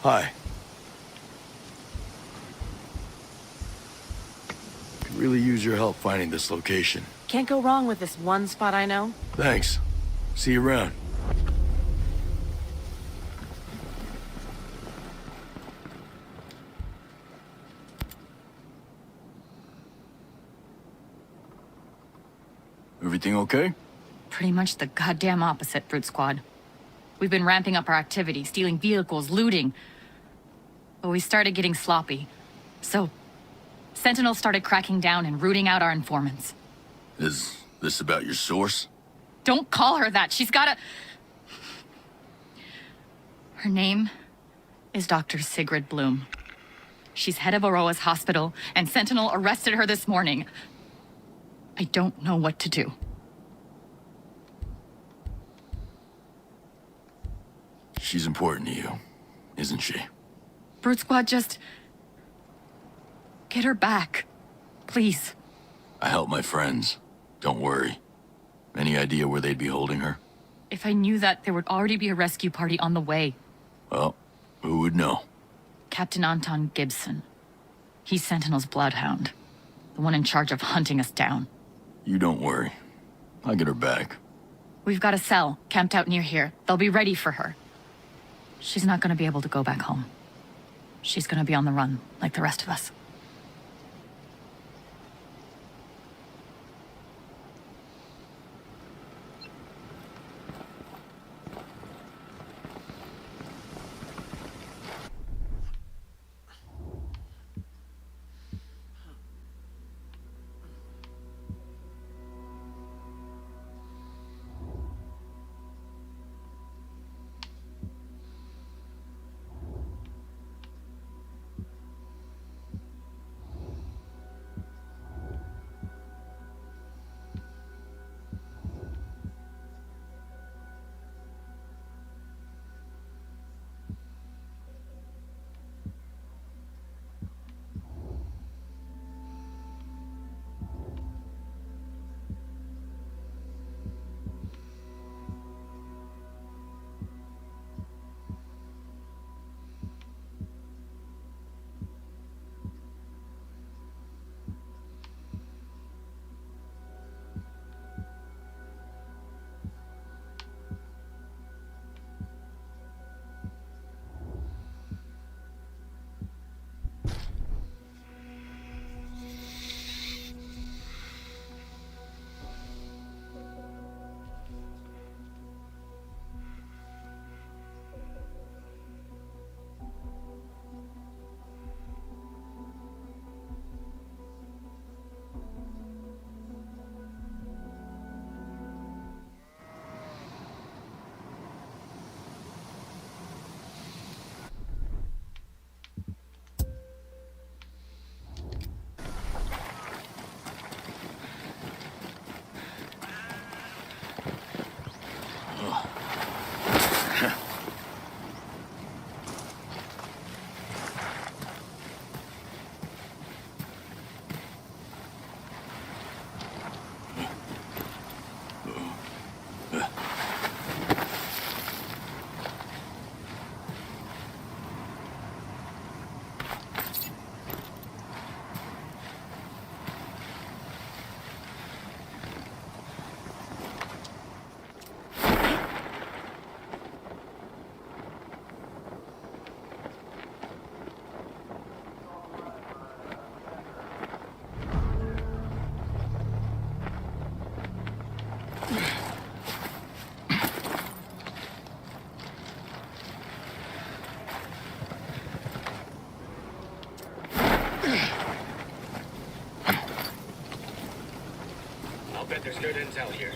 Hi. Could really use your help finding this location. Can't go wrong with this one spot I know. Thanks. See you around. Everything okay? Pretty much the goddamn opposite, Brute Squad. We've been ramping up our activity, stealing vehicles, looting. But we started getting sloppy. So, Sentinel started cracking down and rooting out our informants. Is this about your source? Don't call her that. She's got a... Her name is Dr. Sigrid Bloom. She's head of Aurora's hospital, and Sentinel arrested her this morning. I don't know what to do. She's important to you, isn't she? Brute Squad, just... get her back. Please. I help my friends. Don't worry. Any idea where they'd be holding her? If I knew that, there would already be a rescue party on the way. Well, who would know? Captain Anton Gibson. He's Sentinel's bloodhound. The one in charge of hunting us down. You don't worry. I'll get her back. We've got a cell camped out near here. They'll be ready for her. She's not gonna be able to go back home. She's gonna be on the run, like the rest of us. I'll bet there's good intel here.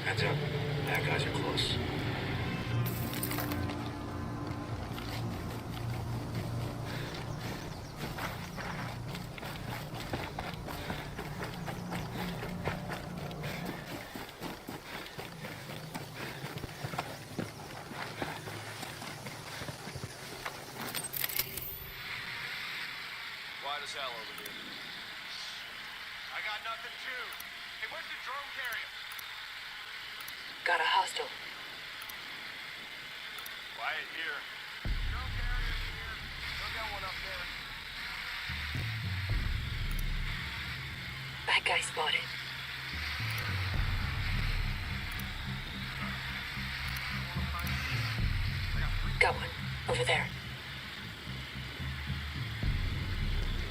Heads up. Bad guys are close. Quiet as hell over here. I got nothing too. Hey, where's the drone carrier? Got a hostile. Quiet here. Drone carrier here. Still got one up there. Bad guy spotted. Got one. Over there.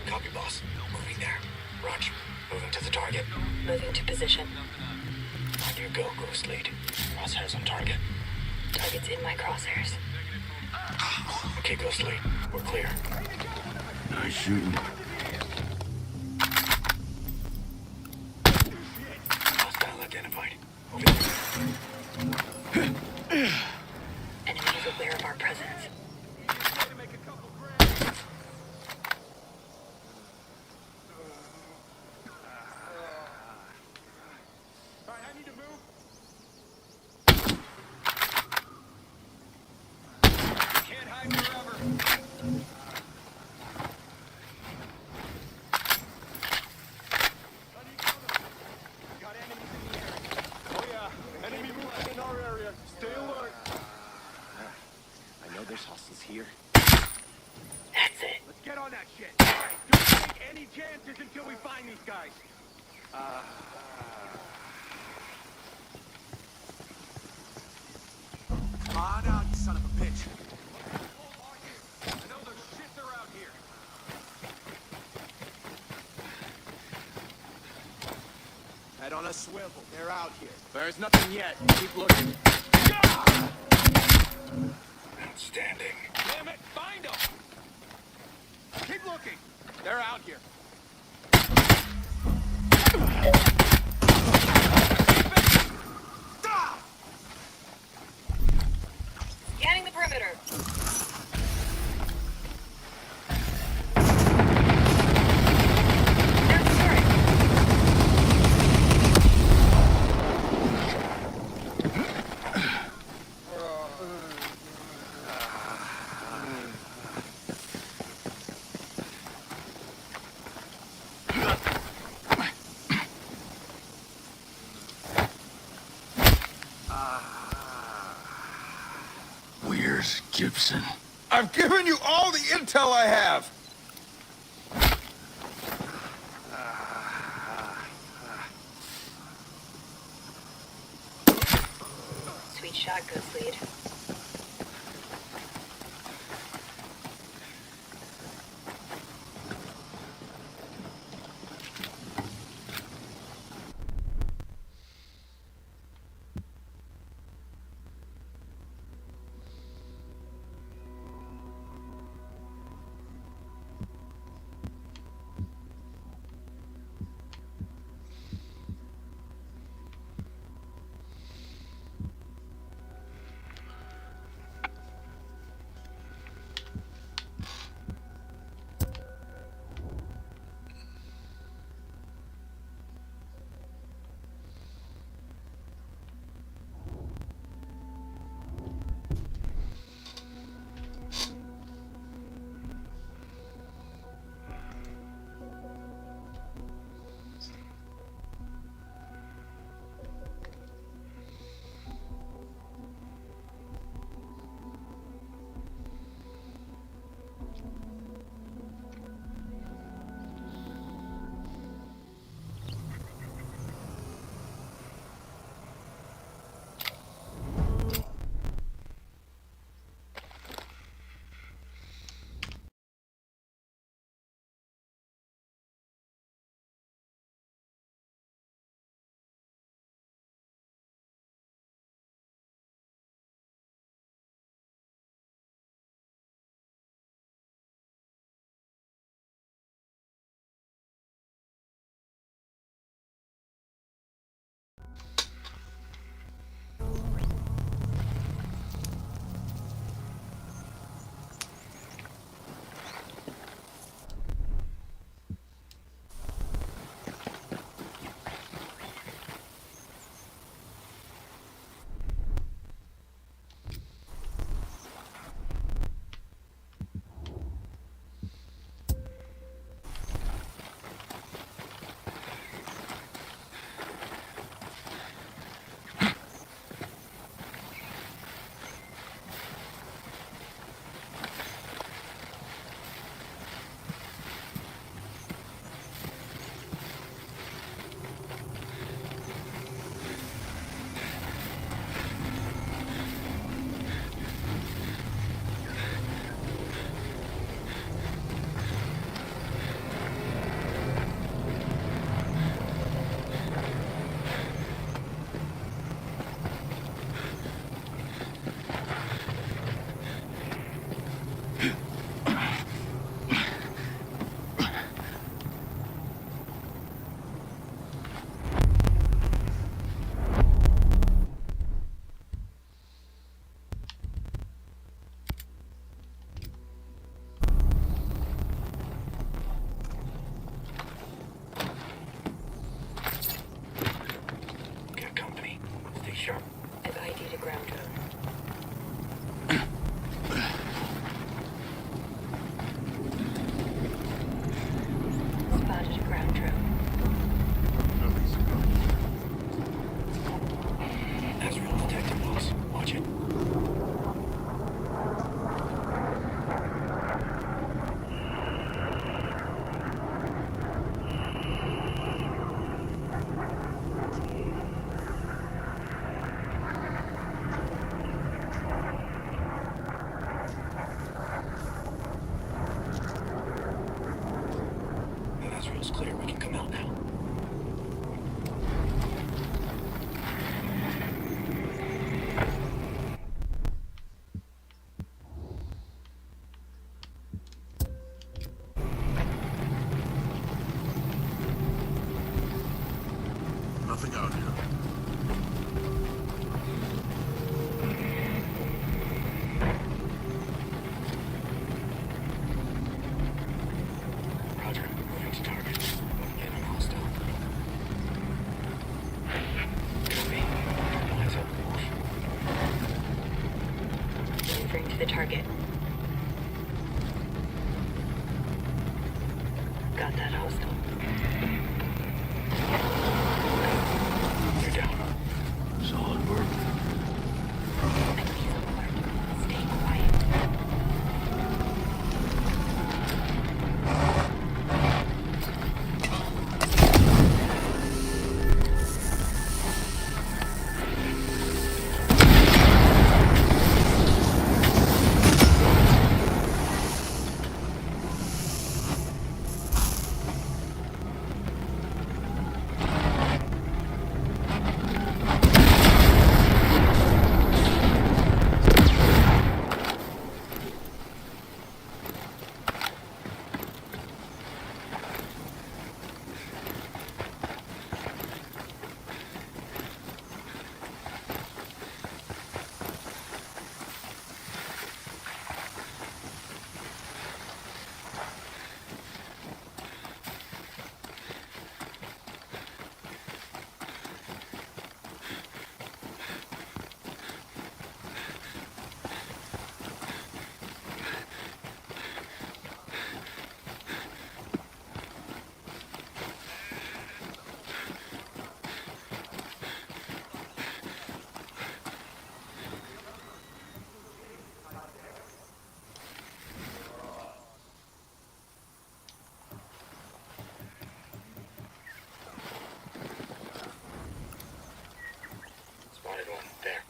Copy, boss. Moving there. Roger. Moving to the target. Moving to position. On your go, Ghost Lead. Crosshairs on target. Target's in my crosshairs. Okay, Ghost Lead. We're clear. Nice shooting. Hostile identified. Over there. Enemy is aware of our presence. Alright, I need to move. Can't hide forever. Got enemies in the area. Oh yeah, enemy movement in our area. Stay alert. I know there's hostiles here. That's it. Let's get on that shit. Alright, don't take any chances until we find these guys. Come on out, you son of a bitch. I know there's shit they're out here. Head on a swivel. They're out here. There's nothing yet. Keep looking. Outstanding. Damn it, find them! Keep looking. They're out here. Scanning the perimeter. There's the turret. Where's Gibson? I've given you all the intel I have! Sweet shot, Ghost Lead. Coast's clear. We can come out now. Nothing out here. Roger. Moving to target. Get on hostile. Copy. Eyes open, Wolf. Maneuvering to the target. Got that hostile. You're down. Solid work. Enemies alert. Stay quiet. Spotted one. There.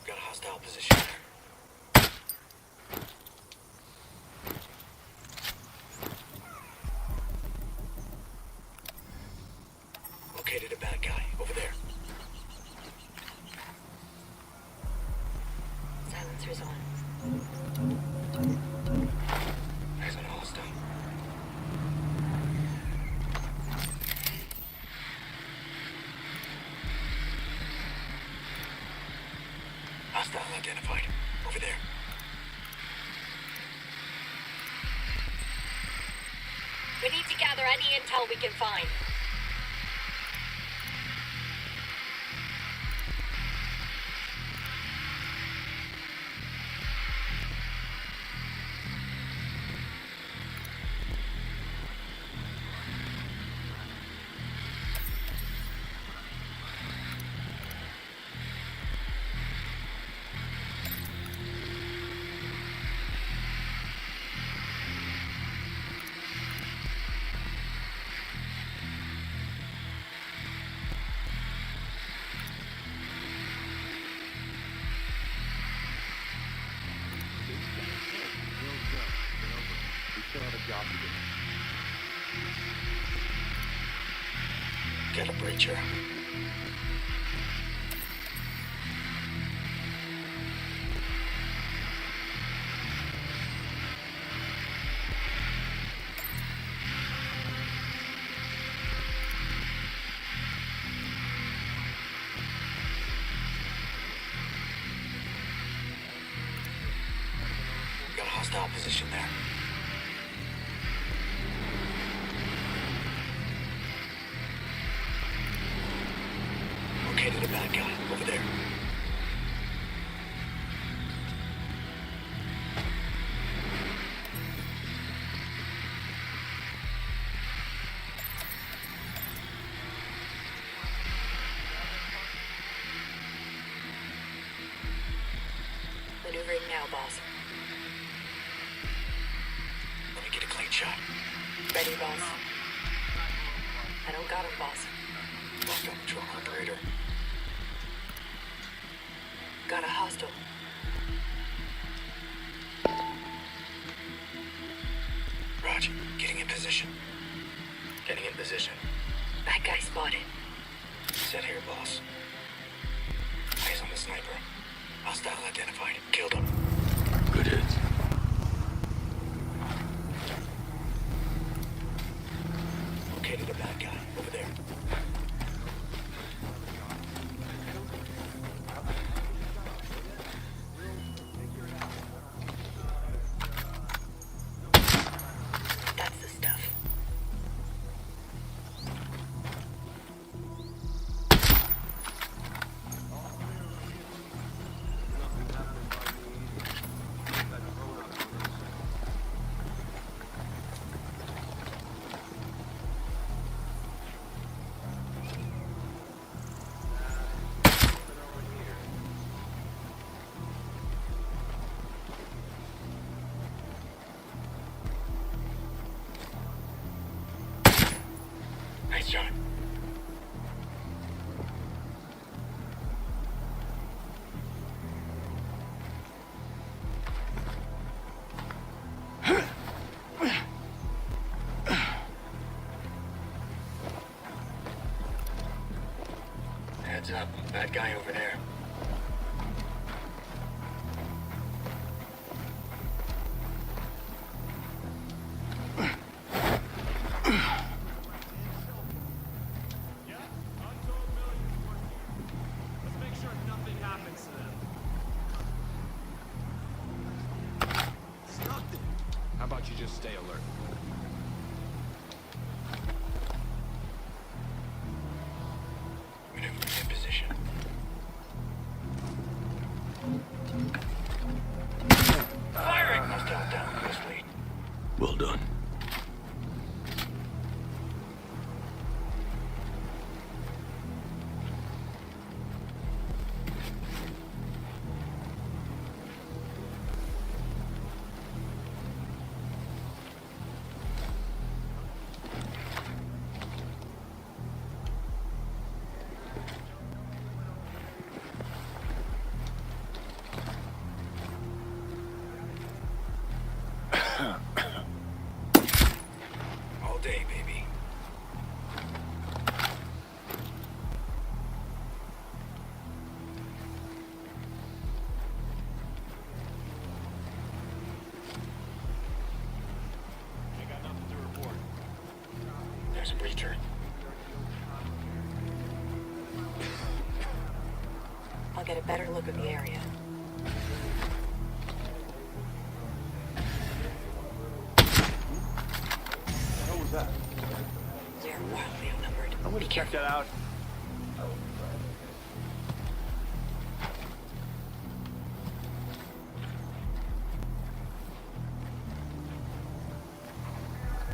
Got a hostile position there. Located a bad guy. Over there. Silencers on. Eyes on a hostile. Hostile identified. Over there. We need to gather any intel we can find. Get a breacher. Got a hostile position there. Located a bad guy. Over there. Maneuvering now, boss. Let me get a clean shot. Ready, boss. I don't got him, boss. Locked on drone operator. Got a hostile. position. Getting in position. That guy spotted. Set here, boss. Eyes on the sniper. Hostile identified. Killed him. Good hits. Located a bad guy. Over there. That's the stuff. Nice shot. Heads up. Bad guy over there. Let's make sure nothing happens to them. It's nothing. How about you just stay alert? Maneuver in position. Firing! Hostile down. Close lead. Well done. All day, baby. I got nothing to report. There's a breacher. I'll get a better look at the area. What was that? We're wildly outnumbered. I'm gonna check that out.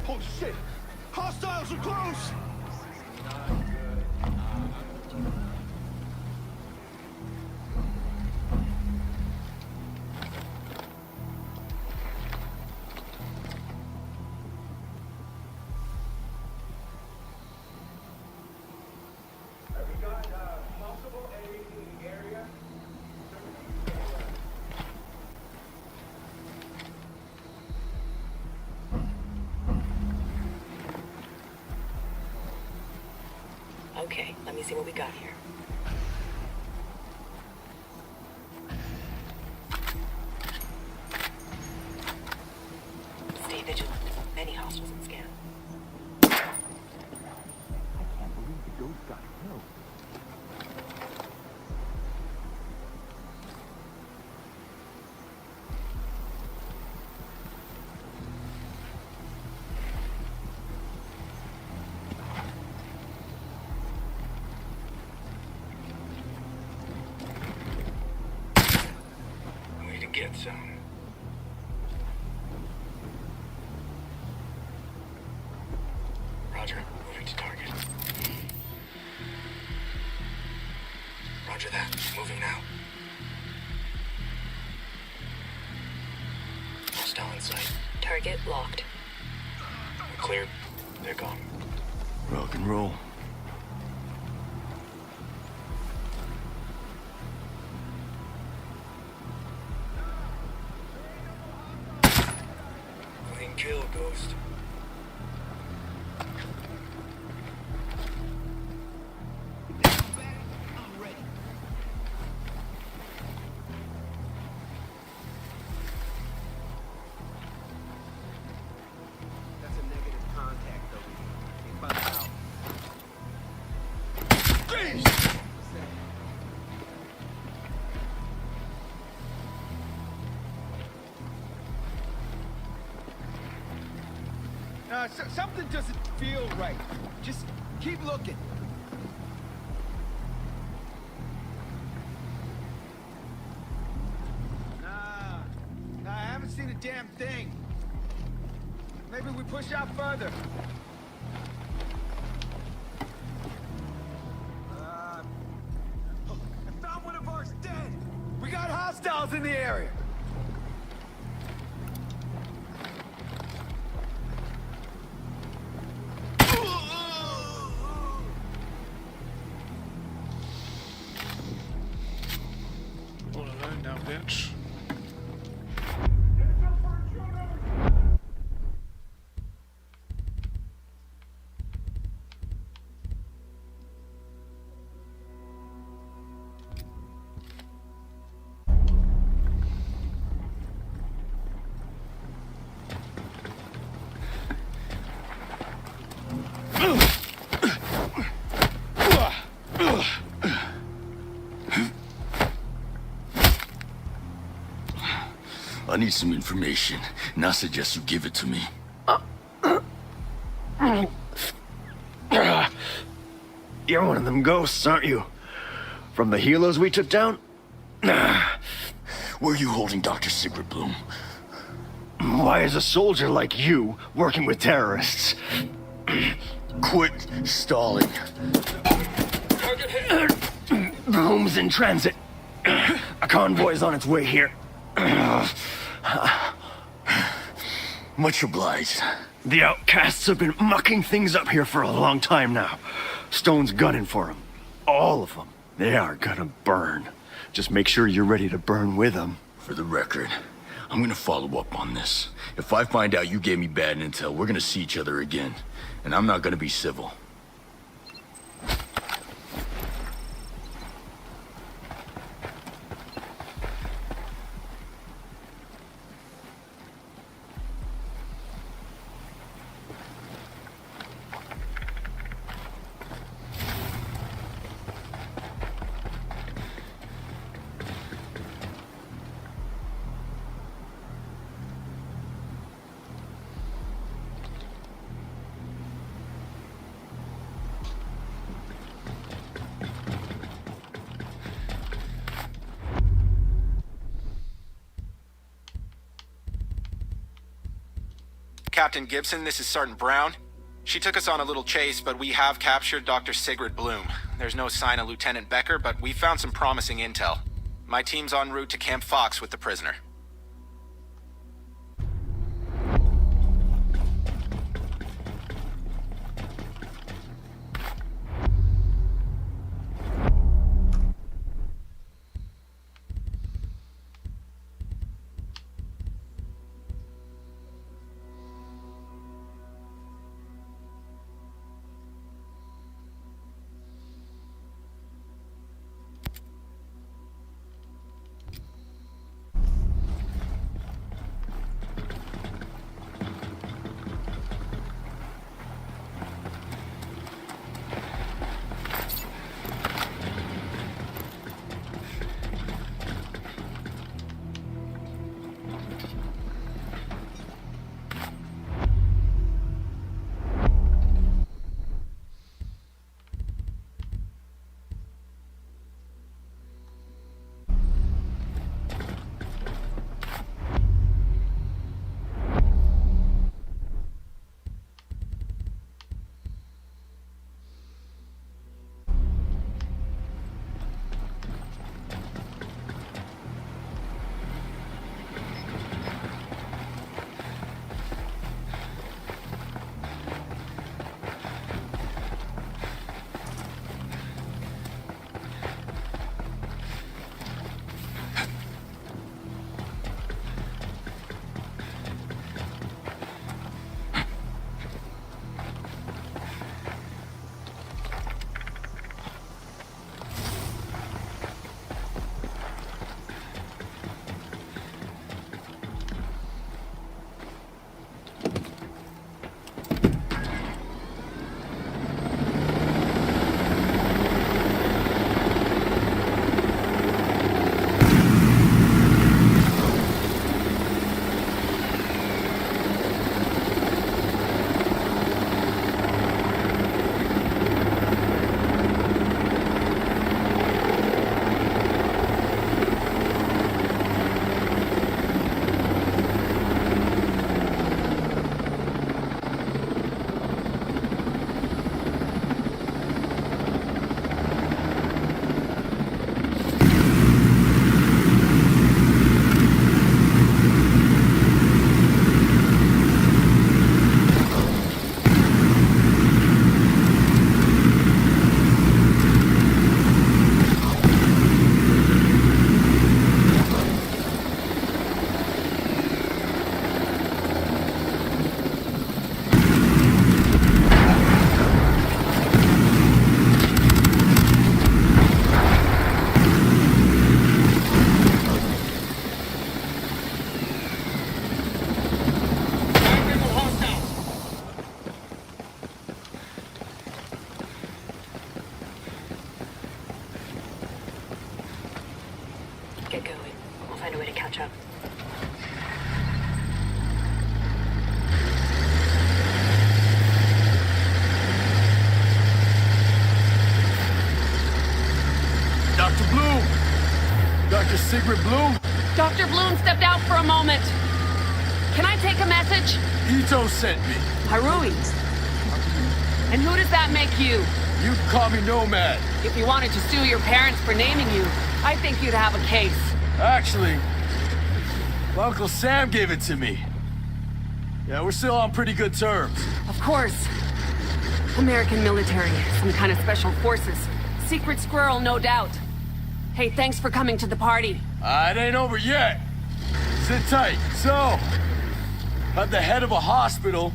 Holy shit! Hostiles are close! Okay, let me see what we got here. Stay vigilant. Many hostiles in scan. Way to get some. Roger, moving to target. Roger that, moving now. Hostile in sight. Target locked. We're cleared. They're gone. Rock and roll. Clean kill, Ghost. Something doesn't feel right. Just keep looking. Nah, I haven't seen a damn thing. Maybe we push out further. I found one of ours dead. We got hostiles in the area. All alone now, bitch. I need some information, and I suggest you give it to me. You're one of them ghosts, aren't you? From the helos we took down? Where are you holding Dr. Sigrid Bloom? Why is a soldier like you working with terrorists? Quit stalling. Bloom's in transit. A convoy's on its way here. Much obliged. The outcasts have been mucking things up here for a long time now. Stone's gunning for them. All of them. They are gonna burn. Just make sure you're ready to burn with them. For the record, I'm gonna follow up on this. If I find out you gave me bad intel, we're gonna see each other again. And I'm not gonna be civil. Captain Gibson, this is Sergeant Brown. She took us on a little chase, but we have captured Dr. Sigrid Bloom. There's no sign of Lieutenant Becker, but we found some promising intel. My team's en route to Camp Fox with the prisoner. Dr. Sigrid Bloom? Dr. Bloom stepped out for a moment. Can I take a message? Ito sent me. Harui. And who does that make you? You can call me Nomad. If you wanted to sue your parents for naming you, I think you'd have a case. Actually, my Uncle Sam gave it to me. Yeah, we're still on pretty good terms. Of course. American military, some kind of special forces. Secret squirrel, no doubt. Hey, thanks for coming to the party. It ain't over yet. Sit tight. So, how'd the head of a hospital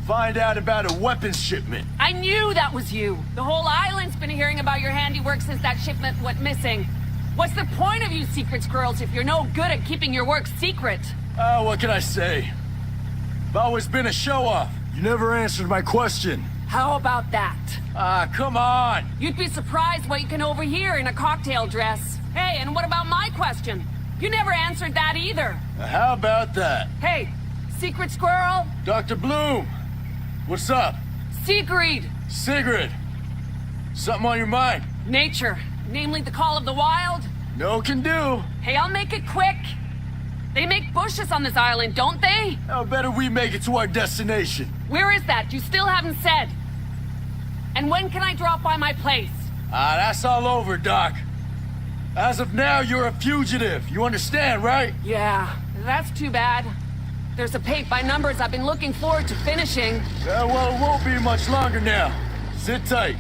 find out about a weapons shipment? I knew that was you. The whole island's been hearing about your handiwork since that shipment went missing. What's the point of you secret squirrels if you're no good at keeping your work secret? What can I say? I've always been a show-off. You never answered my question. How about that? Come on. You'd be surprised what you can overhear in a cocktail dress. Hey, and what about my question? You never answered that either. How about that? Hey, secret squirrel? Dr. Bloom, what's up? Sigrid. Sigrid, something on your mind? Nature, namely the call of the wild. No can do. Hey, I'll make it quick. They make bushes on this island, don't they? How better we make it to our destination? Where is that? You still haven't said. And when can I drop by my place? That's all over, Doc. As of now, you're a fugitive. You understand, right? Yeah, that's too bad. There's a paint by numbers I've been looking forward to finishing. Well, it won't be much longer now. Sit tight.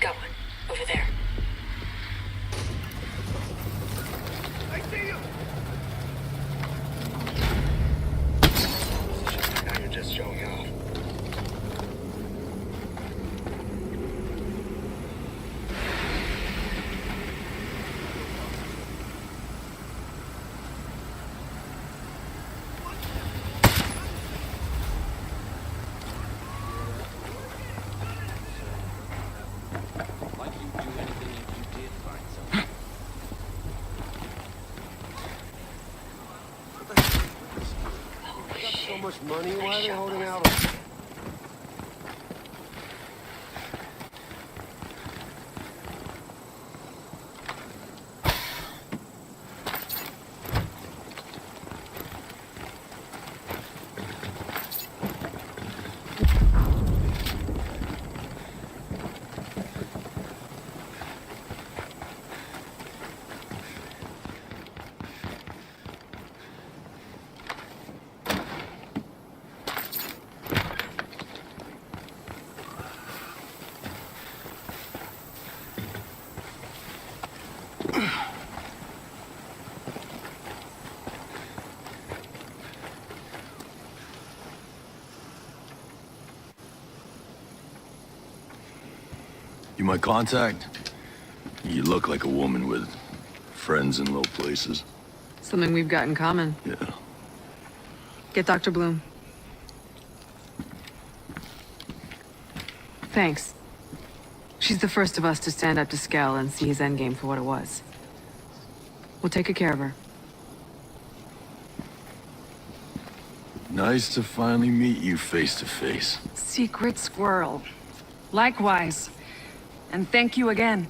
Got one. Over there. I see you! Now you're just showing off. So much money, why are they holding out on? You my contact? You look like a woman with friends in low places. Something we've got in common. Yeah. Get Dr. Bloom. Thanks. She's the first of us to stand up to Skell and see his endgame for what it was. We'll take good care of her. Nice to finally meet you face to face. Secret squirrel. Likewise. And thank you again.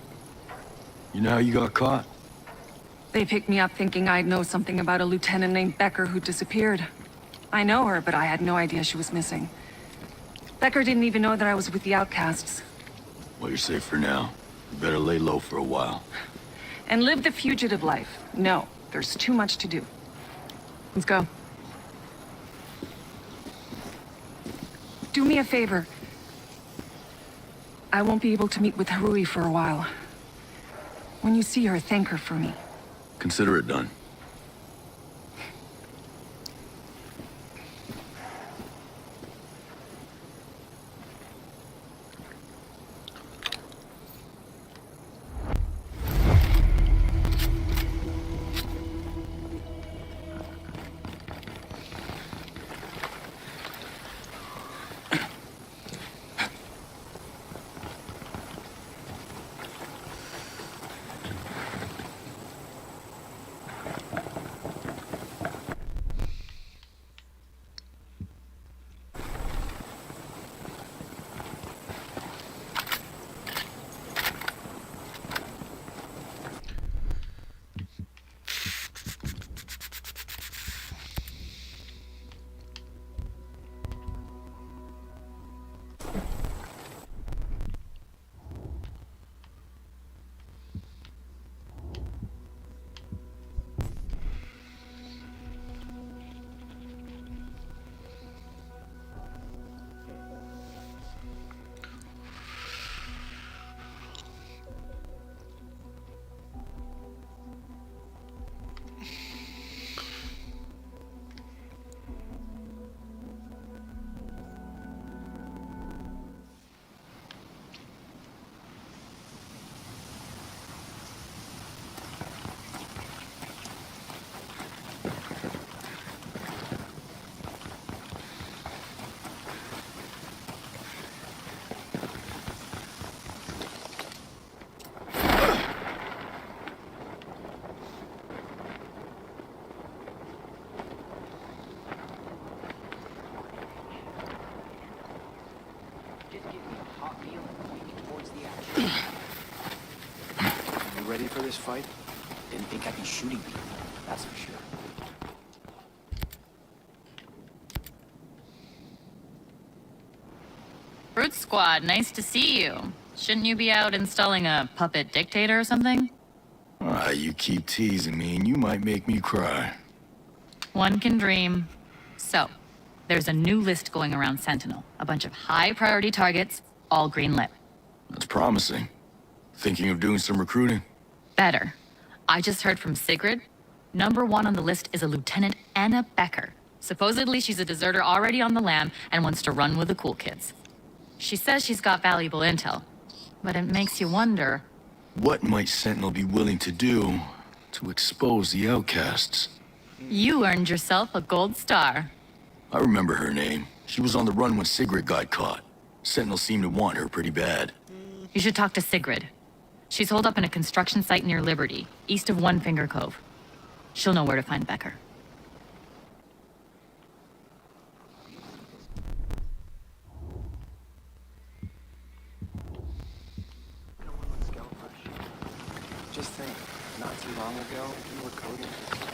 You know how you got caught? They picked me up thinking I'd know something about a lieutenant named Becker who disappeared. I know her, but I had no idea she was missing. Becker didn't even know that I was with the outcasts. Well, you're safe for now. You better lay low for a while. And live the fugitive life. No, there's too much to do. Let's go. Do me a favor. I won't be able to meet with Harui for a while. When you see her, thank her for me. Consider it done. this fight, didn't think I'd be shooting people, that's for sure. Brute Squad, nice to see you. Shouldn't you be out installing a puppet dictator or something? Ah, you keep teasing me and you might make me cry. One can dream. So, there's a new list going around Sentinel. A bunch of high-priority targets, all green-lit. That's promising. Thinking of doing some recruiting? Better. I just heard from Sigrid. Number 1 on the list is a Lieutenant Anna Becker. Supposedly, she's a deserter already on the lam and wants to run with the cool kids. She says she's got valuable intel, but it makes you wonder. What might Sentinel be willing to do to expose the outcasts? You earned yourself a gold star. I remember her name. She was on the run when Sigrid got caught. Sentinel seemed to want her pretty bad. You should talk to Sigrid. She's holed up in a construction site near Liberty, east of One Finger Cove. She'll know where to find Becker. Just think, not too long ago, you were coding for this.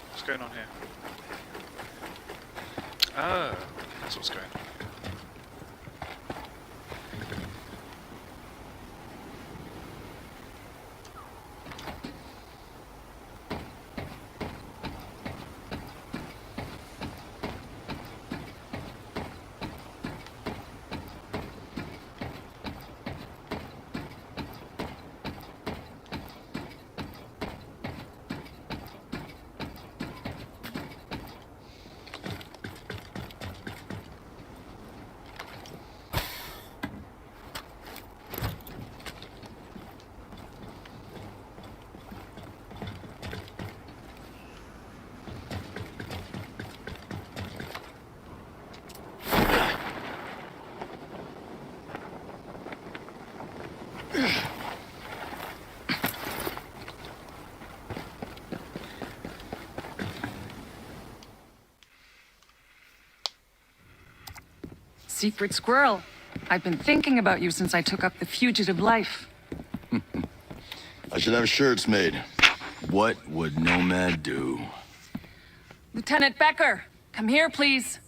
What's going on here? Oh, that's what's going on. Secret squirrel. I've been thinking about you since I took up the fugitive life. I should have shirts made. What would Nomad do? Lieutenant Becker, come here, please.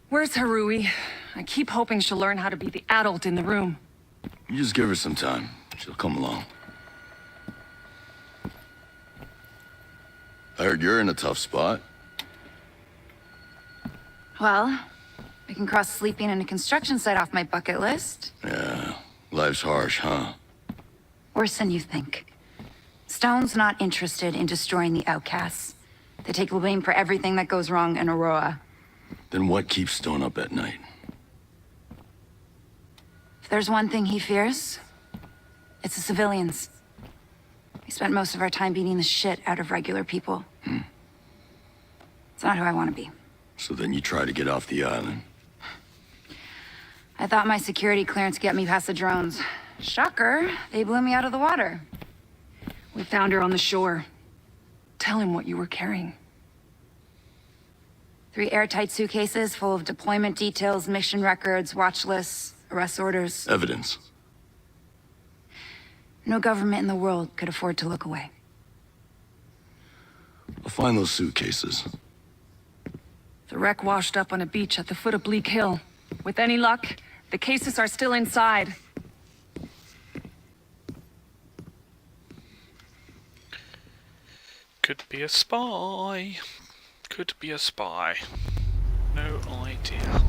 Where's Harui? I keep hoping she'll learn how to be the adult in the room. You just give her some time. She'll come along. I heard you're in a tough spot. Well, I can cross sleeping in a construction site off my bucket list. Yeah, life's harsh, huh? Worse than you think. Stone's not interested in destroying the outcasts. They take the blame for everything that goes wrong in Aurora. Then what keeps Stone up at night? If there's one thing he fears, it's the civilians. We spent most of our time beating the shit out of regular people. It's not who I want to be. So then you try to get off the island. I thought my security clearance would get me past the drones. Shocker, they blew me out of the water. We found her on the shore. Tell him what you were carrying. 3 airtight suitcases full of deployment details, mission records, watch lists, arrest orders. Evidence. No government in the world could afford to look away. I'll find those suitcases. The wreck washed up on a beach at the foot of Bleak Hill. With any luck, the cases are still inside. Could be a spy. Could be a spy. No idea.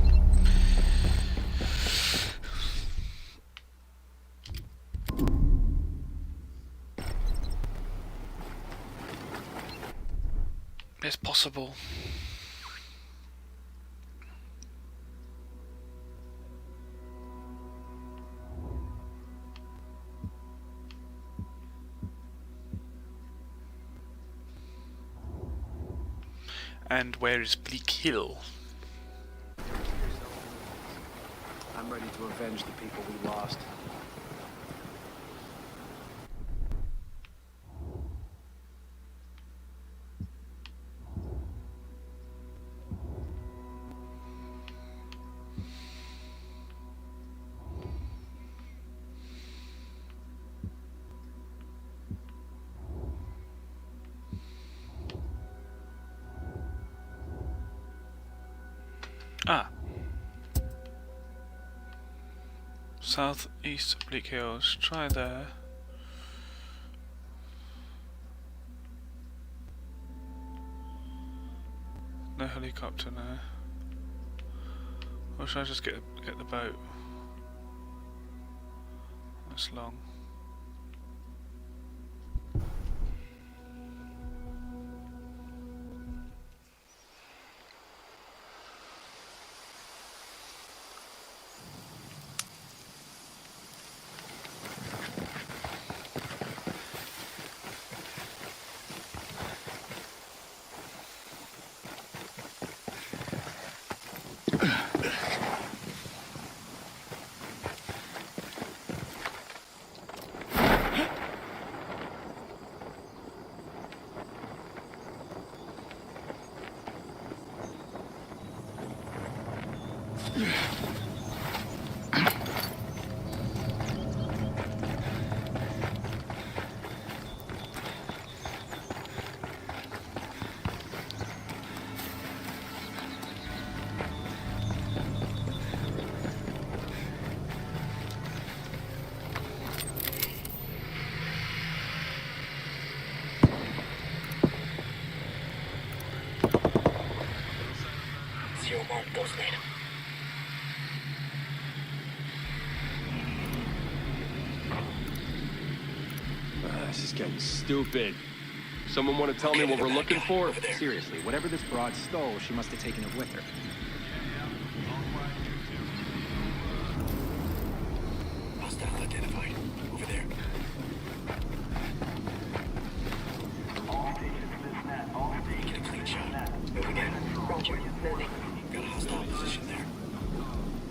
It's possible. And where is Bleak Hill? I'm ready to avenge the people we lost. Ah. Southeast Bleak Hills. Try there. No helicopter now. Or should I just get the boat? That's long. Zero mark, ghost lead. This is getting stupid. Someone want to tell me what we're looking for? Seriously, whatever this broad stole, she must have taken it with her. Hostile identified. Over there. Get a clean shot. Moving in. Roger, moving. Got a hostile position there.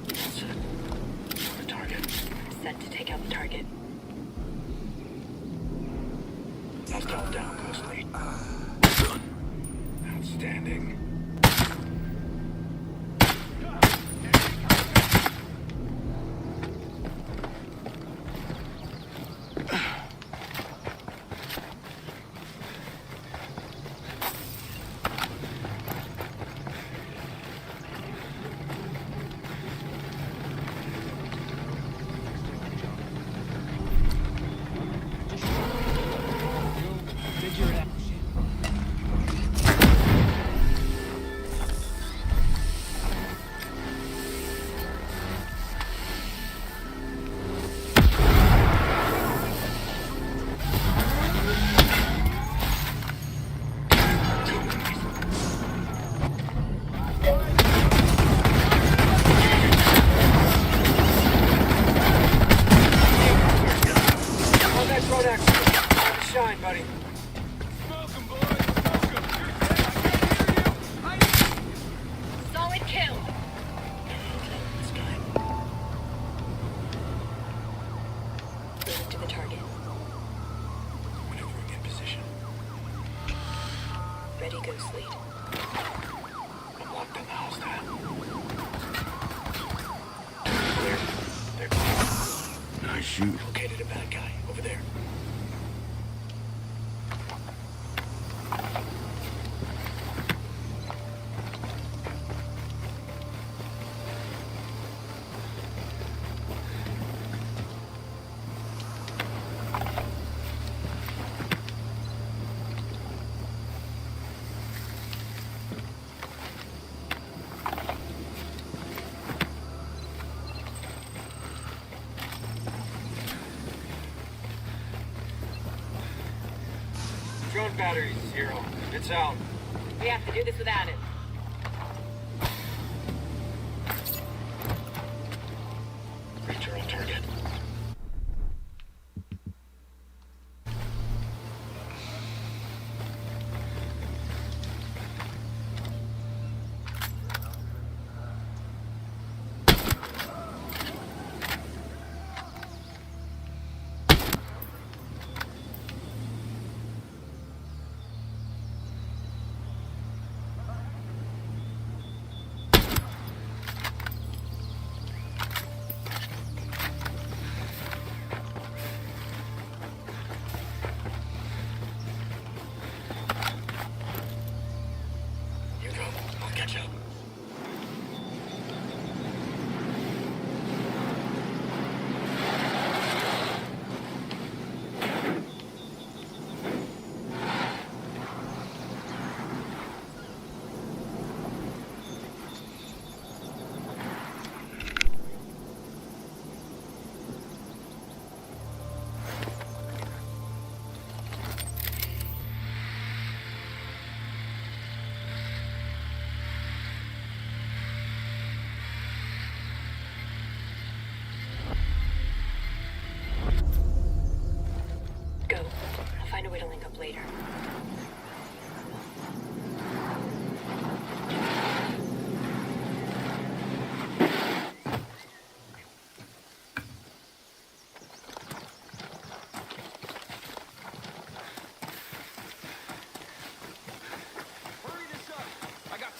That's it. On the target. Set to take out the target. Hostile down, ghost lead. Outstanding. Shine, buddy. Solid kill. This guy. Move to the target. Maneuvering in position. Ready, ghost lead. I'm locked on the hostile. They're clear. Nice shoot. Located a bad guy. Over there. Drone battery 0. It's out. We have to do this without it. Reach on target. Catch up.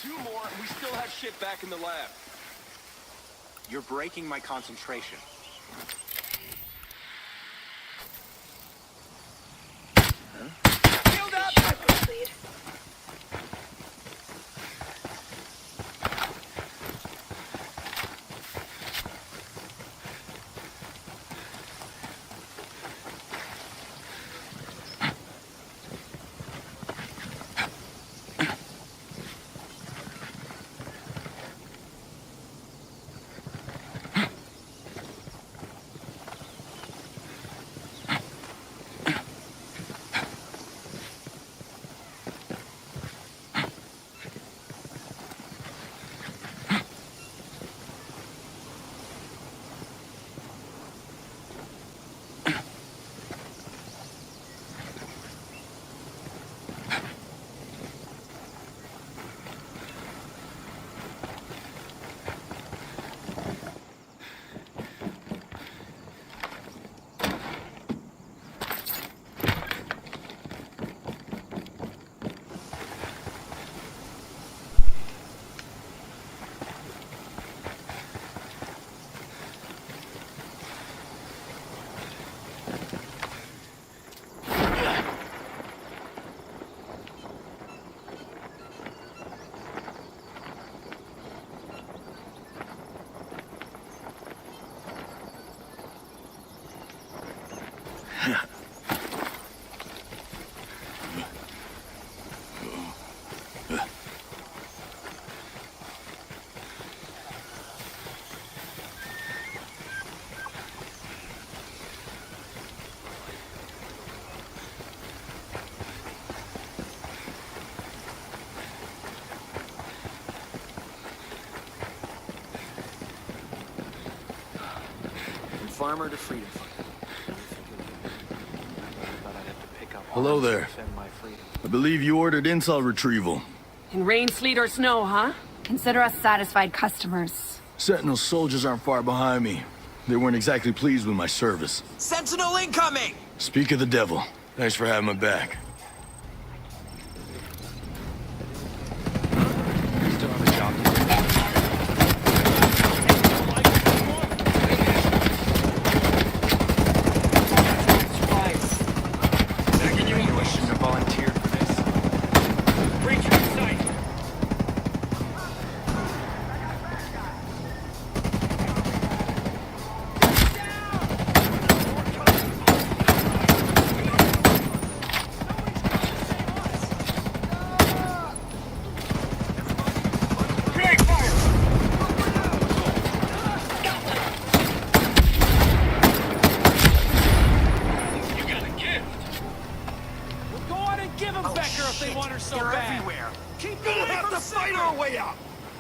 2 more, and we still have shit back in the lab. You're breaking my concentration. Shield up! Lead. Farmer to freedom fighter. Hello there. I believe you ordered intel retrieval. In rain, sleet, or snow, huh? Consider us satisfied customers. Sentinel soldiers aren't far behind me. They weren't exactly pleased with my service. Sentinel incoming! Speak of the devil. Thanks for having my back. Still have a job to do. I shouldn't have volunteered for this. Breacher in sight!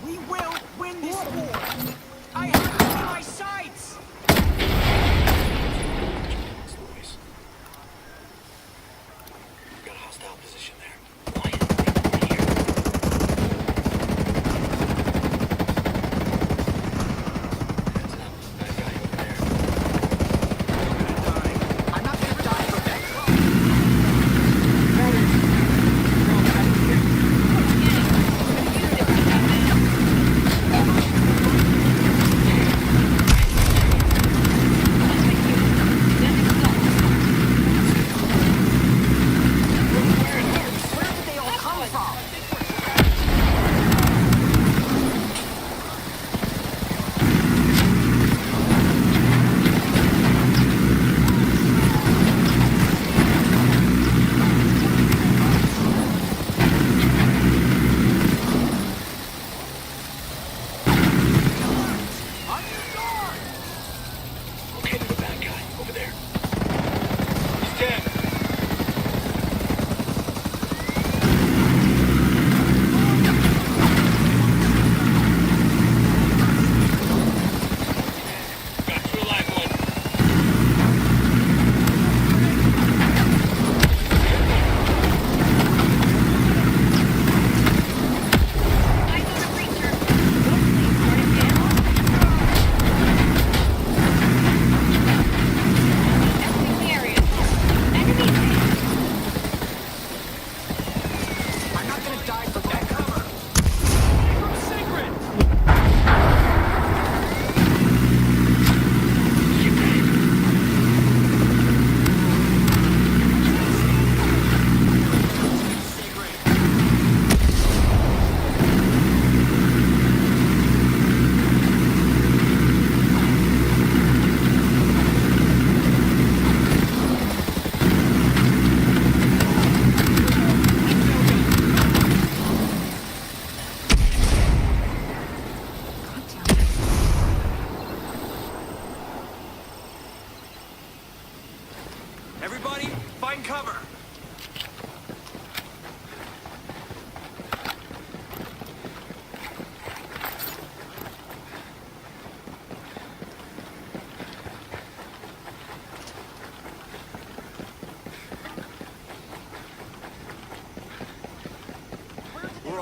We will win this war! I have it in my sights! Got a hostile position there. I'm not gonna die for that.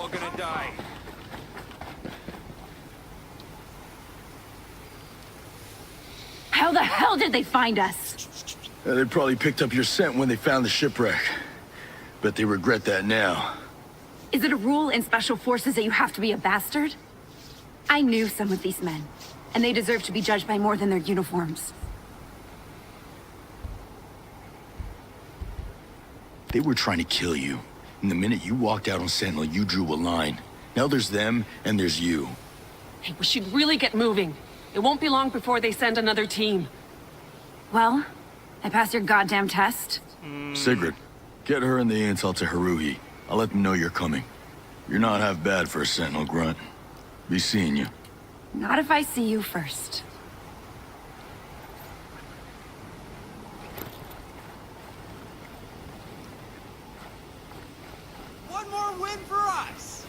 all gonna die. How the hell did they find us? They probably picked up your scent when they found the shipwreck. Bet they regret that now. Is it a rule in Special Forces that you have to be a bastard? I knew some of these men, and they deserve to be judged by more than their uniforms. They were trying to kill you. And the minute you walked out on Sentinel, you drew a line. Now there's them, and there's you. Hey, we should really get moving. It won't be long before they send another team. Well, I passed your goddamn test. Sigrid, get her and the intel to Haruhi. I'll let them know you're coming. You're not half bad for a Sentinel grunt. Be seeing you. Not if I see you first. One more win for us.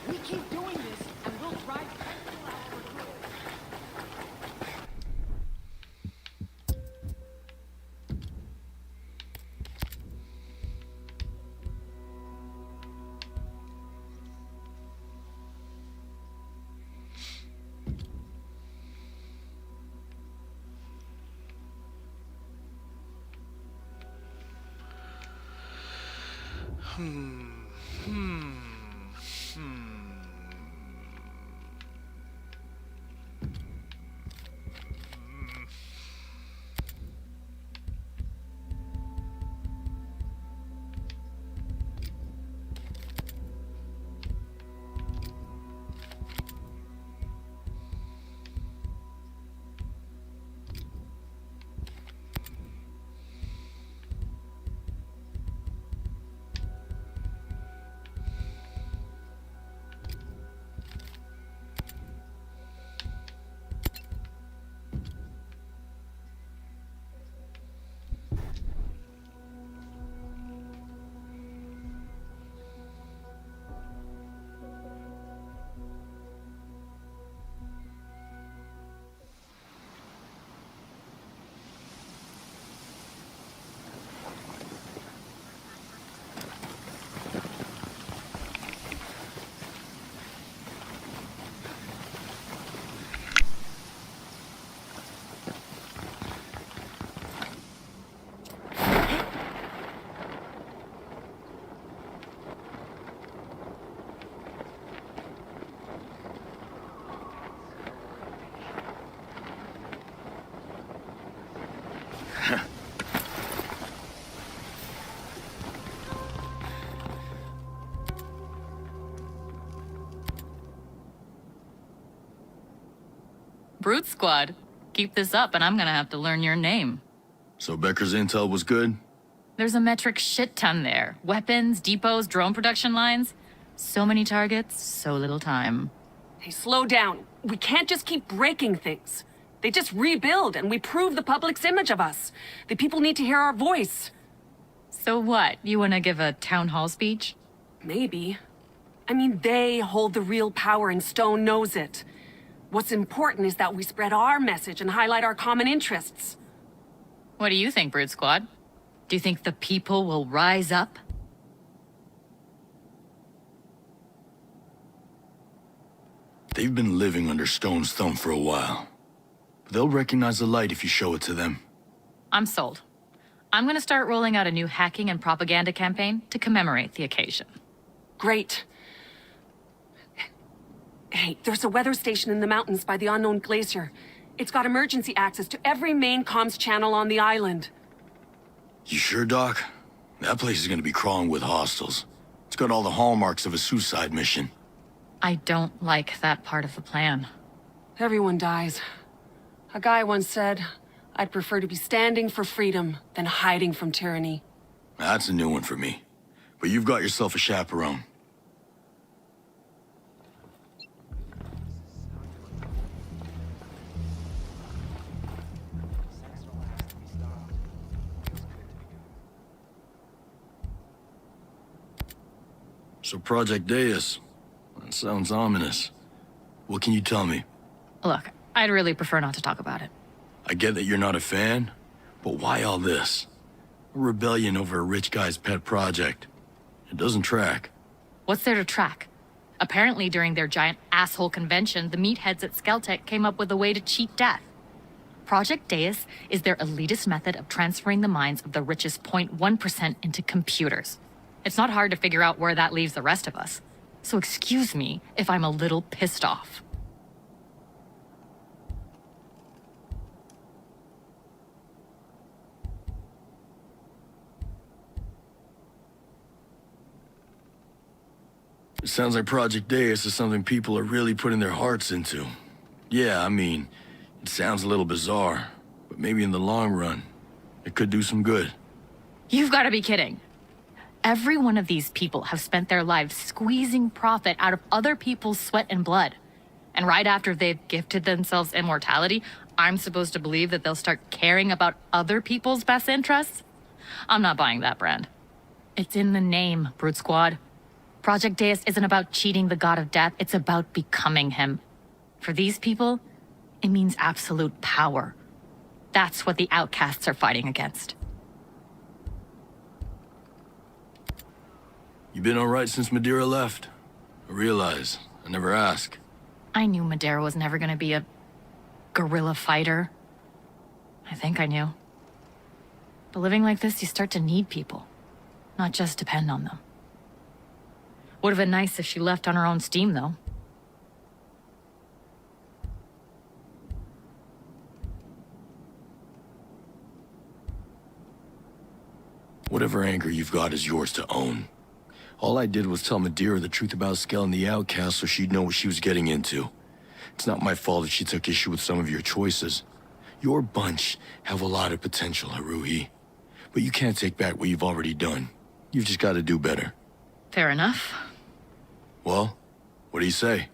We keep doing this, and we'll drive Sentinel out for good. Brute Squad. Keep this up and I'm gonna have to learn your name. So Becker's intel was good? There's a metric shit ton there. Weapons, depots, drone production lines. So many targets, so little time. Hey, slow down. We can't just keep breaking things. They just rebuild and we prove the public's image of us. The people need to hear our voice. So what? You wanna give a town hall speech? Maybe. I mean, they hold the real power and Stone knows it. What's important is that we spread our message and highlight our common interests. What do you think, Brute Squad? Do you think the people will rise up? They've been living under Stone's thumb for a while. But they'll recognize the light if you show it to them. I'm sold. I'm gonna start rolling out a new hacking and propaganda campaign to commemorate the occasion. Great. Hey, there's a weather station in the mountains by the unknown glacier. It's got emergency access to every main comms channel on the island. You sure, Doc? That place is gonna be crawling with hostiles. It's got all the hallmarks of a suicide mission. I don't like that part of the plan. Everyone dies. A guy once said, I'd prefer to be standing for freedom than hiding from tyranny. That's a new one for me. But you've got yourself a chaperone. So Project Deus. That sounds ominous. What can you tell me? Look, I'd really prefer not to talk about it. I get that you're not a fan, but why all this? A rebellion over a rich guy's pet project. It doesn't track. What's there to track? Apparently, during their giant asshole convention, the meatheads at Skeltech came up with a way to cheat death. Project Deus is their elitist method of transferring the minds of the richest 0.1% into computers. It's not hard to figure out where that leaves the rest of us. So excuse me if I'm a little pissed off. It sounds like Project Deus is something people are really putting their hearts into. Yeah, I mean, it sounds a little bizarre, but maybe in the long run, it could do some good. You've got to be kidding. Every one of these people have spent their lives squeezing profit out of other people's sweat and blood. And right after they've gifted themselves immortality, I'm supposed to believe that they'll start caring about other people's best interests? I'm not buying that brand. It's in the name, Brute Squad. Project Deus isn't about cheating the god of death, it's about becoming him. For these people, it means absolute power. That's what the outcasts are fighting against. You been alright since Madeira left? I realize, I never ask. I knew Madeira was never gonna be a guerrilla fighter. I think I knew. But living like this, you start to need people, not just depend on them. Would have been nice if she left on her own steam, though. Whatever anger you've got is yours to own. All I did was tell Madeira the truth about Skell and the Outcast so she'd know what she was getting into. It's not my fault if she took issue with some of your choices. Your bunch have a lot of potential, Haruhi. But you can't take back what you've already done. You've just got to do better. Fair enough. Well, what do you say?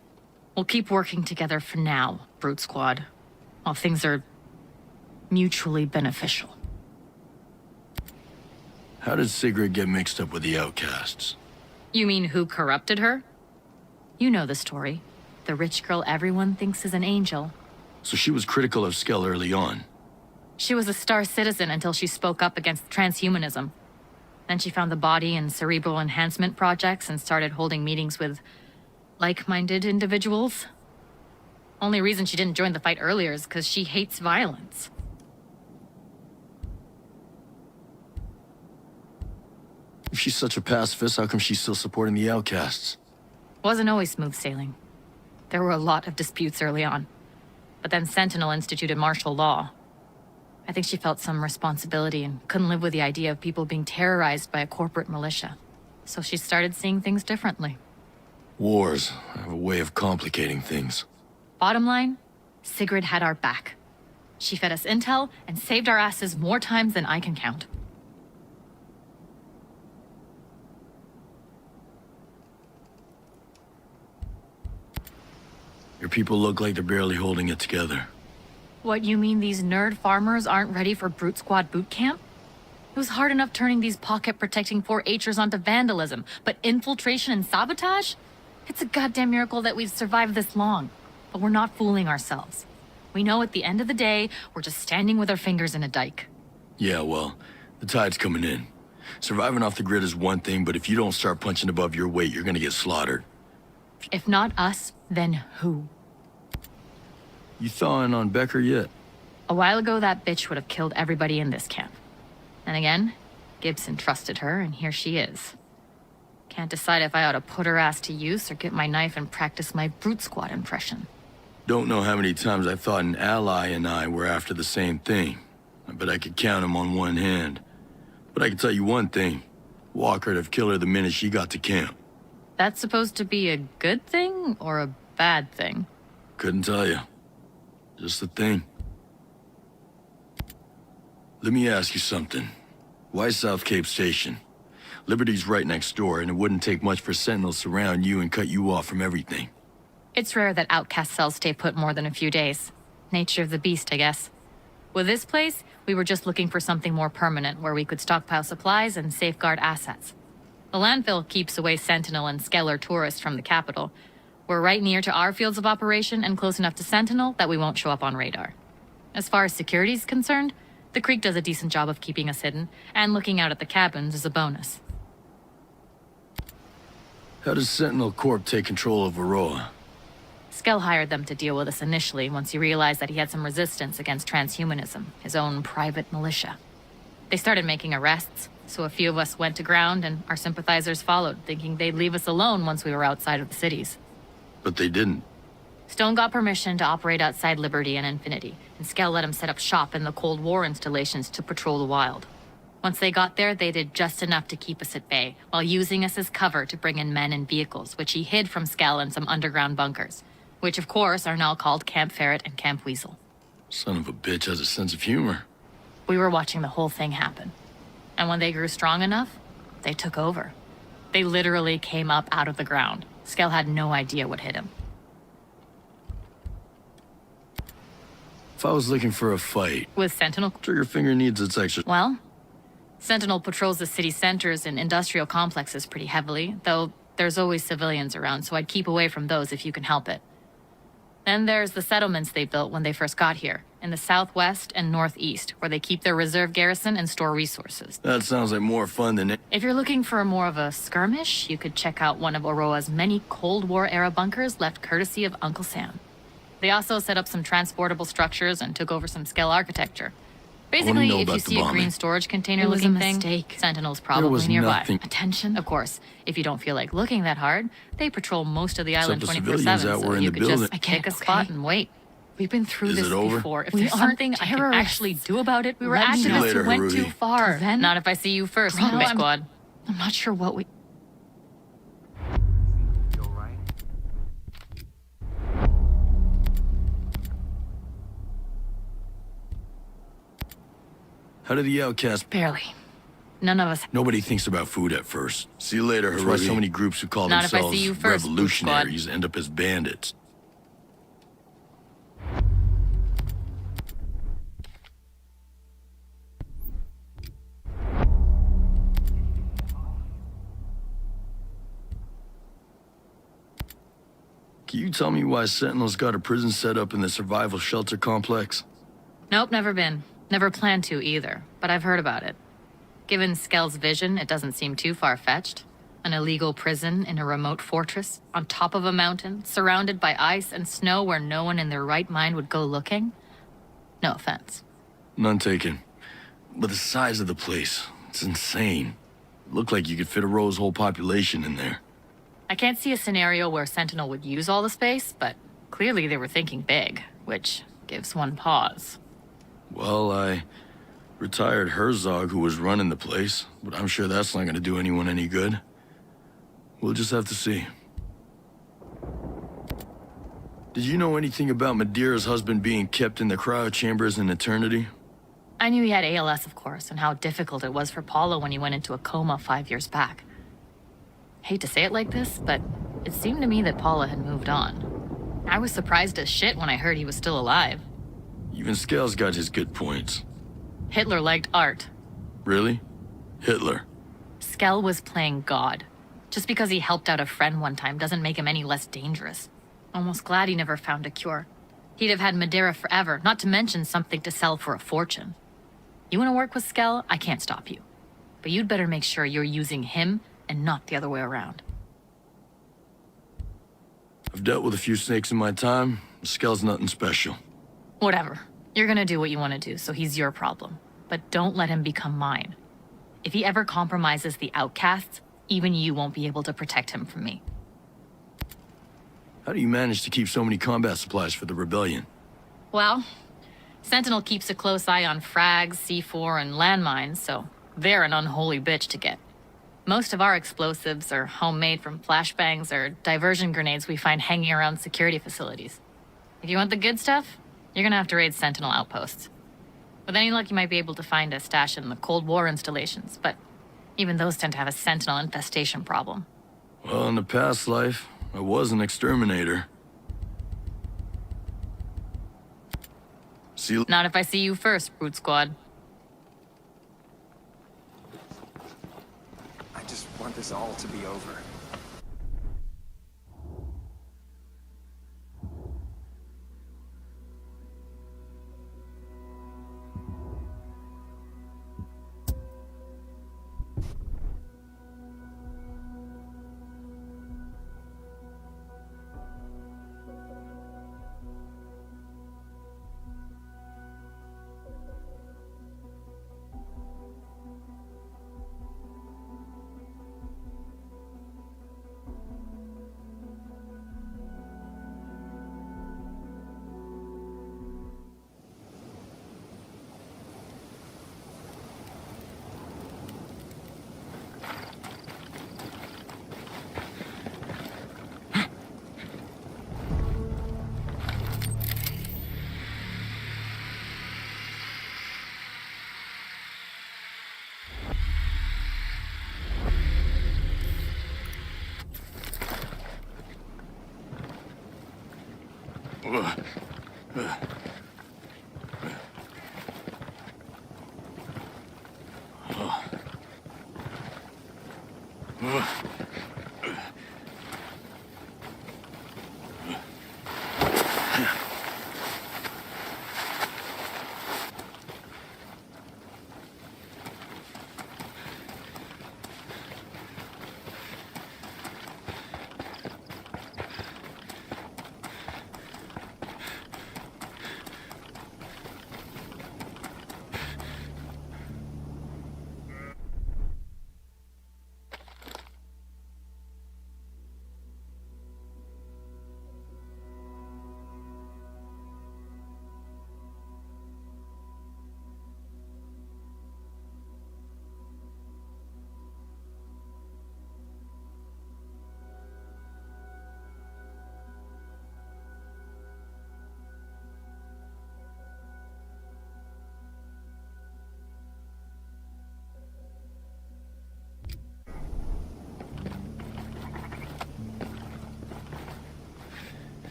We'll keep working together for now, Brute Squad, while things are mutually beneficial. How did Sigrid get mixed up with the Outcasts? You mean who corrupted her? You know the story. The rich girl everyone thinks is an angel. So she was critical of Skell early on. She was a star citizen until she spoke up against transhumanism. Then she found the body and cerebral enhancement projects and started holding meetings with like-minded individuals. Only reason she didn't join the fight earlier is because she hates violence. If she's such a pacifist, how come she's still supporting the Outcasts? Wasn't always smooth sailing. There were a lot of disputes early on. But then Sentinel instituted martial law. I think she felt some responsibility and couldn't live with the idea of people being terrorized by a corporate militia. So she started seeing things differently. Wars have a way of complicating things. Bottom line, Sigrid had our back. She fed us intel and saved our asses more times than I can count. Your people look like they're barely holding it together. What, you mean these nerd farmers aren't ready for Brute Squad boot camp? It was hard enough turning these pocket-protecting 4-H'ers onto vandalism, but infiltration and sabotage? It's a goddamn miracle that we've survived this long. But we're not fooling ourselves. We know at the end of the day, we're just standing with our fingers in a dike. Yeah, well, the tide's coming in. Surviving off the grid is one thing, but if you don't start punching above your weight, you're gonna get slaughtered. If not us, then who? You thawing on Becker yet? A while ago, that bitch would have killed everybody in this camp. And again, Gibson trusted her, and here she is. Can't decide if I ought to put her ass to use or get my knife and practice my Brute Squad impression. Don't know how many times I thought an ally and I were after the same thing. I bet I could count them on one hand. But I can tell you one thing. Walker'd have killed her the minute she got to camp. That's supposed to be a good thing or a bad thing? Couldn't tell you. Just the thing. Let me ask you something. Why South Cape Station? Liberty's right next door, and it wouldn't take much for Sentinels to surround you and cut you off from everything. It's rare that outcast cells stay put more than a few days. Nature of the beast, I guess. With this place, we were just looking for something more permanent where we could stockpile supplies and safeguard assets. The landfill keeps away Sentinel and Skeller tourists from the capital. We're right near to our fields of operation and close enough to Sentinel that we won't show up on radar. As far as security's concerned, the Creek does a decent job of keeping us hidden, and looking out at the cabins is a bonus. How does Sentinel Corp take control of Aurora? Skell hired them to deal with us initially once he realized that he had some resistance against transhumanism, his own private militia. They started making arrests, so a few of us went to ground and our sympathizers followed, thinking they'd leave us alone once we were outside of the cities. But they didn't. Stone got permission to operate outside Liberty and Infinity, and Skell let him set up shop in the Cold War installations to patrol the wild. Once they got there, they did just enough to keep us at bay, while using us as cover to bring in men and vehicles, which he hid from Skell in some underground bunkers, which of course are now called Camp Ferret and Camp Weasel. Son of a bitch has a sense of humor. We were watching the whole thing happen. And when they grew strong enough, they took over. They literally came up out of the ground. Skell had no idea what hit him. If I was looking for a fight... With Sentinel? Triggerfinger needs its extra... Well, Sentinel patrols the city centers and industrial complexes pretty heavily, though there's always civilians around, so I'd keep away from those if you can help it. Then there's the settlements they built when they first got here, in the southwest and northeast, where they keep their reserve garrison and store resources. That sounds like more fun than... If you're looking for more of a skirmish, you could check out one of Aurora's many Cold War-era bunkers left courtesy of Uncle Sam. They also set up some transportable structures and took over some Skell architecture. Basically, if you see a green storage container-looking thing, Sentinel's probably nearby. Attention, of course. If you don't feel like looking that hard, they patrol most of the island 24/7, so you could just pick a spot and wait. We've been through this before. If there's something I can actually do about it, we were activists who went too far. Not if I see you first, Big Squad. I'm not sure what we... How did the outcasts... Barely. None of us... Nobody thinks about food at first. See you later, Haruhi. That's why so many groups who call Not if I themselves see you first, revolutionaries end up as bandits. Can you tell me why Sentinel's got a prison set up in the survival shelter complex? Nope, never been. Never planned to either, but I've heard about it. Given Skell's vision, it doesn't seem too far-fetched. An illegal prison in a remote fortress, on top of a mountain, surrounded by ice and snow where no one in their right mind would go looking? No offense. None taken. But the size of the place, it's insane. It looked like you could fit a row's whole population in there. I can't see a scenario where Sentinel would use all the space, but clearly they were thinking big, which gives one pause. Well, I retired Herzog, who was running the place, but I'm sure that's not going to do anyone any good. We'll just have to see. Did you know anything about Madeira's husband being kept in the cryo chambers in eternity? I knew he had ALS, of course, and how difficult it was for Paula when he went into a coma 5 years back. Hate to say it like this, but it seemed to me that Paula had moved on. I was surprised as shit when I heard he was still alive. Even Skell's got his good points. Hitler liked art. Really? Hitler? Skell was playing God. Just because he helped out a friend one time doesn't make him any less dangerous. Almost glad he never found a cure. He'd have had Madeira forever, not to mention something to sell for a fortune. You want to work with Skell? I can't stop you. But you'd better make sure you're using him and not the other way around. I've dealt with a few snakes in my time. Skell's nothing special. Whatever. You're gonna do what you want to do, so he's your problem. But don't let him become mine. If he ever compromises the outcasts, even you won't be able to protect him from me. How do you manage to keep so many combat supplies for the rebellion? Well, Sentinel keeps a close eye on frags, C4, and landmines, so they're an unholy bitch to get. Most of our explosives are homemade from flashbangs or diversion grenades we find hanging around security facilities. If you want the good stuff, you're gonna have to raid Sentinel outposts. With any luck, you might be able to find a stash in the Cold War installations, but even those tend to have a Sentinel infestation problem. Well, in the past life, I was an exterminator. See? Not if I see you first, Brute Squad. I just want this all to be over.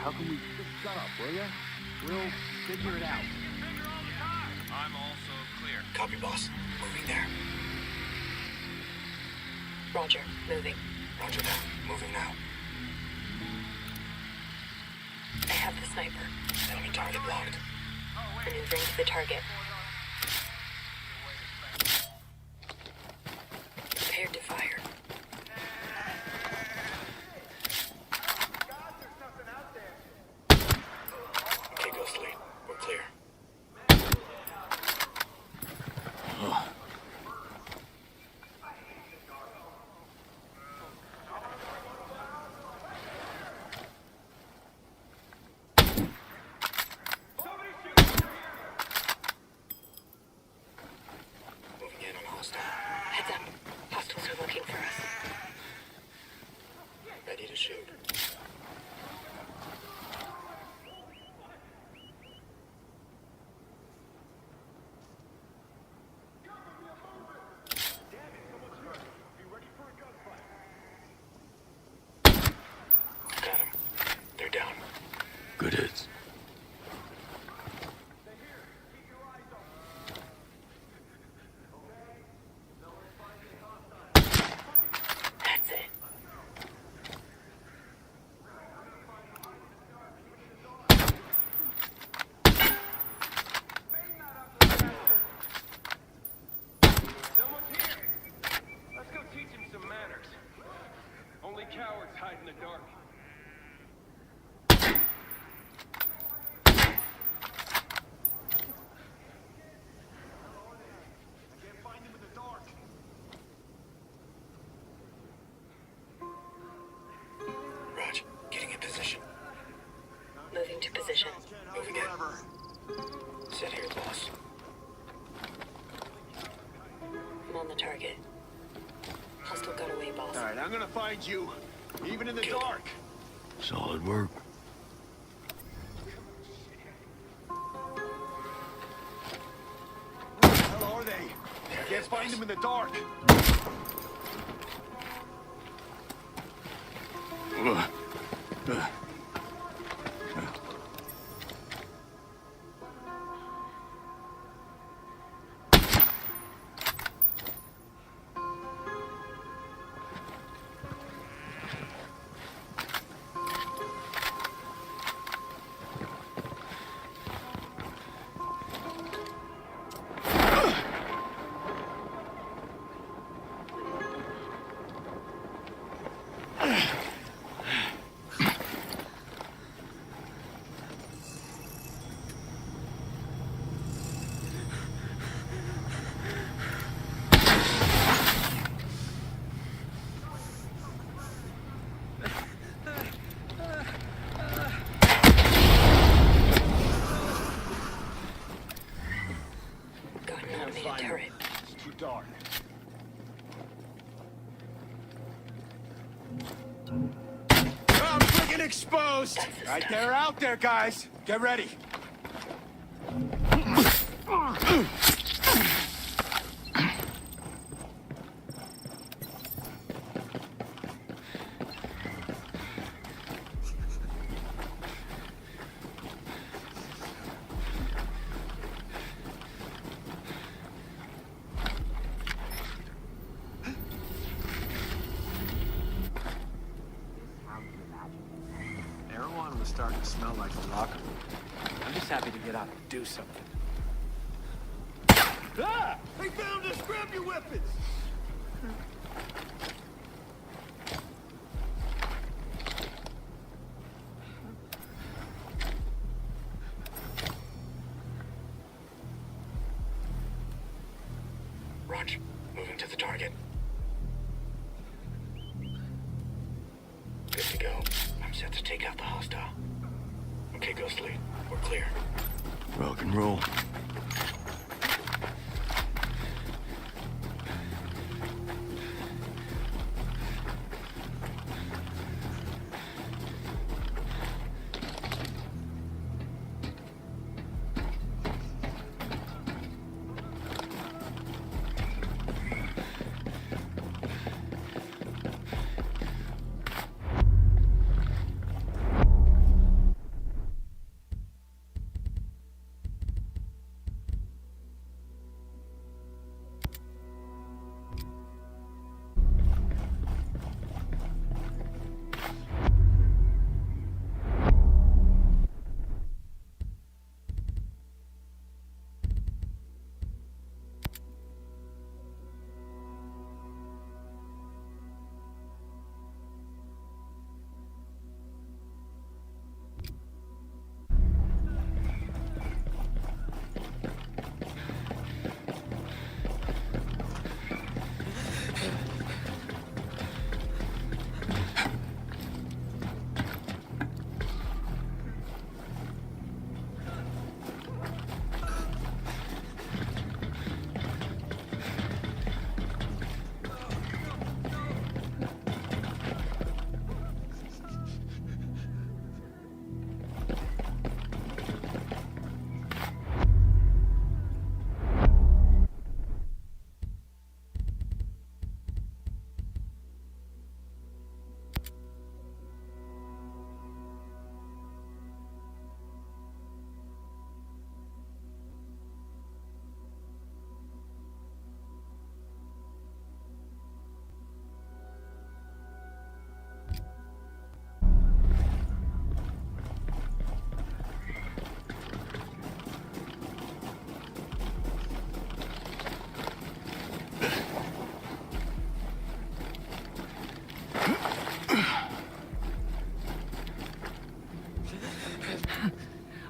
How can we just shut up, will ya? We'll figure it out. I'm also clear. Copy, boss. Moving there. Roger. Moving. Roger that. Moving now. I have the sniper. Enemy target blocked. Maneuvering to the target. Prepared to fire. Okay, Ghost Lead. We're clear. Moving in on hostile. Heads up. Hostiles are looking for us. Ready to shoot. Got him. They're down. Good hits. That's it. Someone's here! Let's go teach him some manners. Only cowards hide in the dark. I can't find him in the dark. Raj, getting in position. Moving to position. Moving in. Sit here, boss. I'm on the target. Hostile got away, boss. All right, I'm gonna find you, even in the Killed. dark. Solid work. Where the hell are they? I can't find them in the dark. exposed! Right there, out there, guys. Get ready. Marijuana was starting to smell like the locker room. I'm just happy to get out and do something. Ah! They found us! Grab your weapons! Roger. Moving to the target. Good to go. I'm set to take out the hostile. Okay, Ghostly. We're clear. Rock and roll.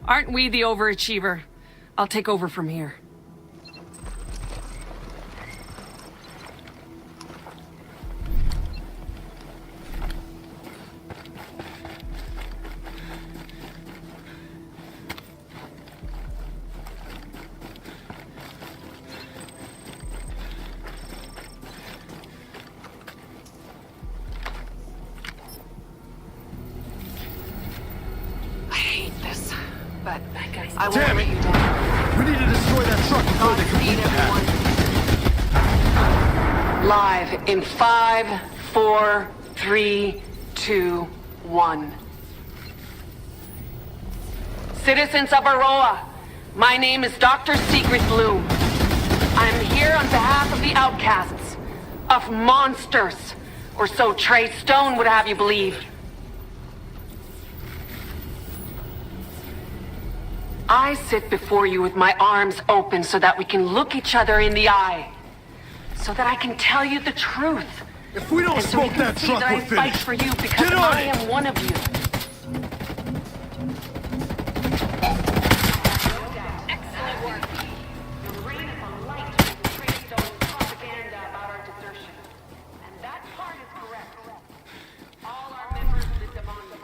Aren't we the overachiever? I'll take over from here. But I won't let you down. We need to destroy that truck before they complete the hack. Live in 5, 4, 3, 2, 1. Citizens of Aroa, my name is Dr. Secret Bloom. I'm here on behalf of the outcasts, of monsters, or so Trey Stone would have you believe. I sit before you with my arms open so that we can look each other in the eye. So that I can tell you the truth. If we don't smoke that truck, we're finished. I fight for you because I am one of you. Excellent work. Your brain is alight with Trey Stone's propaganda about our desertion. And that part is correct. All our members lived among you.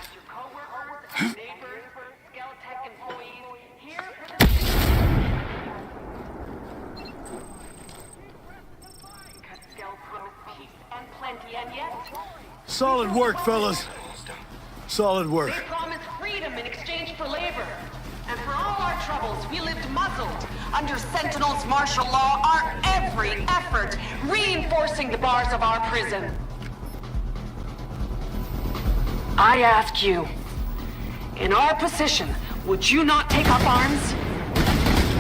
As your co-workers and neighbors, Skeltech employees, here for the because Skell promised peace and plenty, and yet Solid work, fellas. Solid work. They promised freedom in exchange for labor. And for all our troubles, we lived muzzled under Sentinel's martial law, our every effort reinforcing the bars of our prison. I ask you, in our position, would you not take up arms?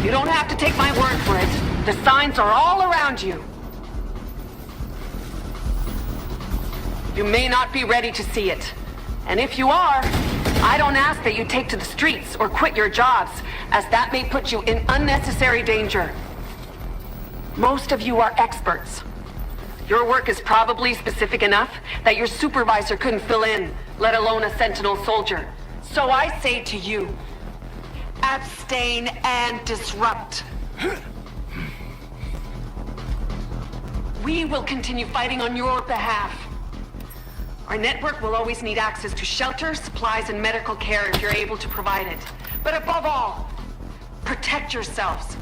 You don't have to take my word for it. The signs are all around you. You may not be ready to see it. And if you are, I don't ask that you take to the streets or quit your jobs, as that may put you in unnecessary danger. Most of you are experts. Your work is probably specific enough that your supervisor couldn't fill in, let alone a Sentinel soldier. So I say to you, abstain and disrupt. We will continue fighting on your behalf. Our network will always need access to shelter, supplies, and medical care if you're able to provide it. But above all, protect yourselves.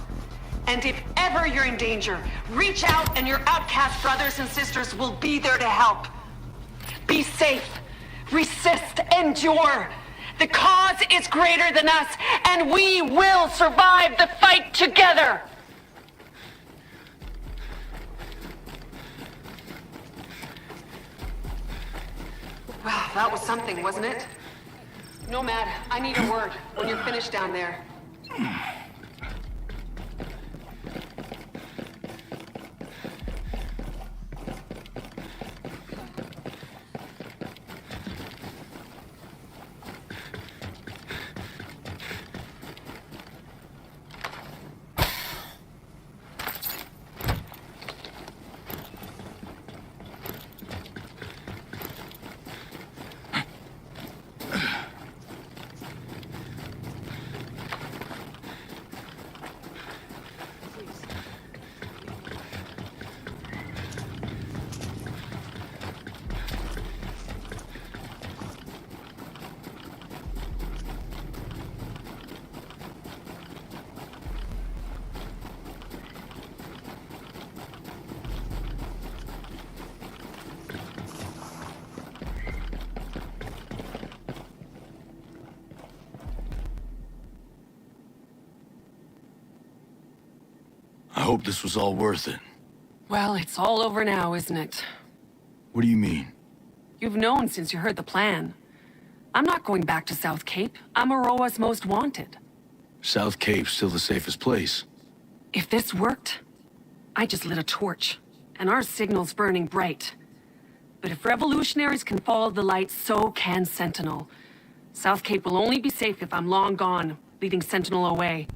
And if ever you're in danger, reach out and your outcast brothers and sisters will be there to help. Be safe. Resist. Endure. The cause is greater than us, and we will survive the fight together. Wow, that was something, wasn't it? Nomad, I need a word when you're finished down there. I hope this was all worth it. Well, it's all over now, isn't it? What do you mean? You've known since you heard the plan. I'm not going back to South Cape. I'm Aroa's most wanted. South Cape's still the safest place. If this worked, I just lit a torch, and our signal's burning bright. But if revolutionaries can follow the light, so can Sentinel. South Cape will only be safe if I'm long gone, leading Sentinel away.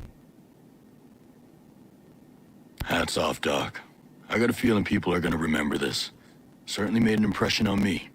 Hats off, Doc. I got a feeling people are gonna remember this. Certainly made an impression on me.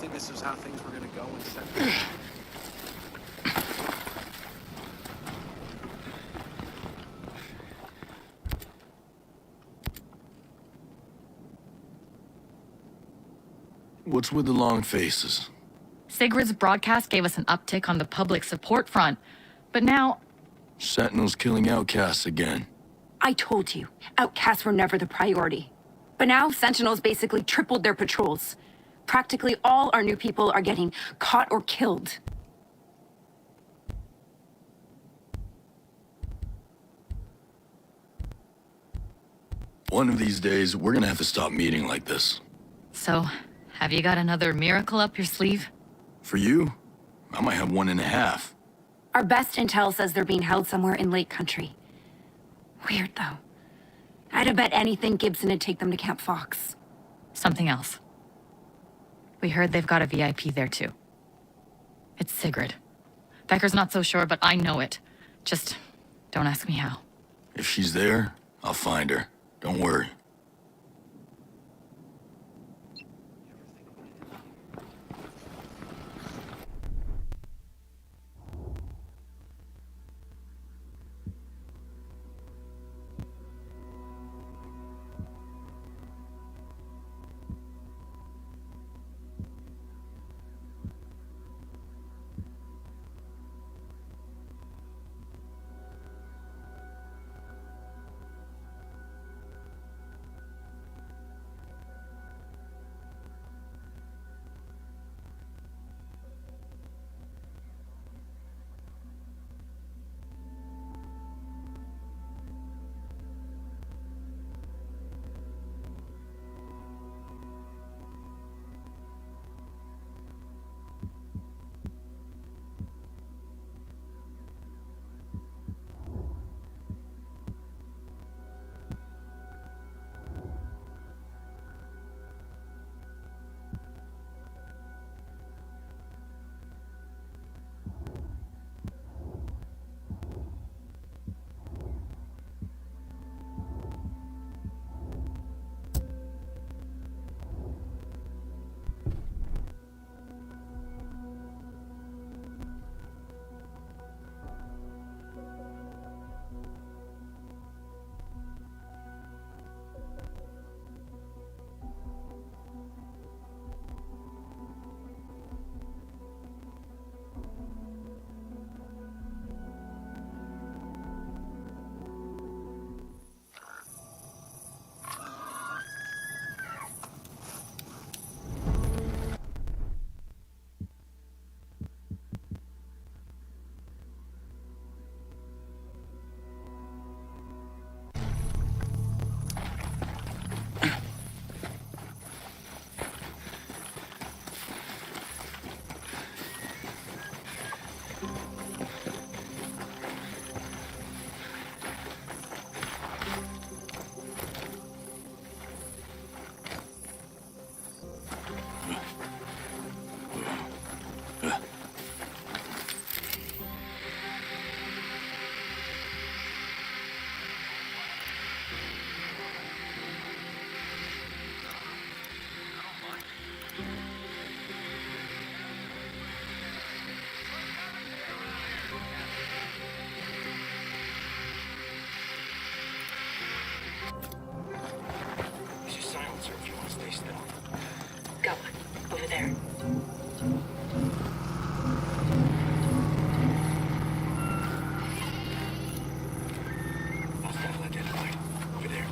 think this is how things were gonna go in Sentinel? What's with the long faces? Sigrid's broadcast gave us an uptick on the public support front, but now... Sentinels killing outcasts again. I told you, outcasts were never the priority. But now, Sentinels basically tripled their patrols. Practically all our new people are getting caught or killed. One of these days, we're gonna have to stop meeting like this. So, have you got another miracle up your sleeve? For you, I might have 1.5. Our best intel says they're being held somewhere in Lake Country. Weird, though. I'd have bet anything Gibson would take them to Camp Fox. Something else. We heard they've got a VIP there, too. It's Sigrid. Becker's not so sure, but I know it. Just don't ask me how. If she's there, I'll find her. Don't worry. Go on. Over there. Hostile identified. Over there.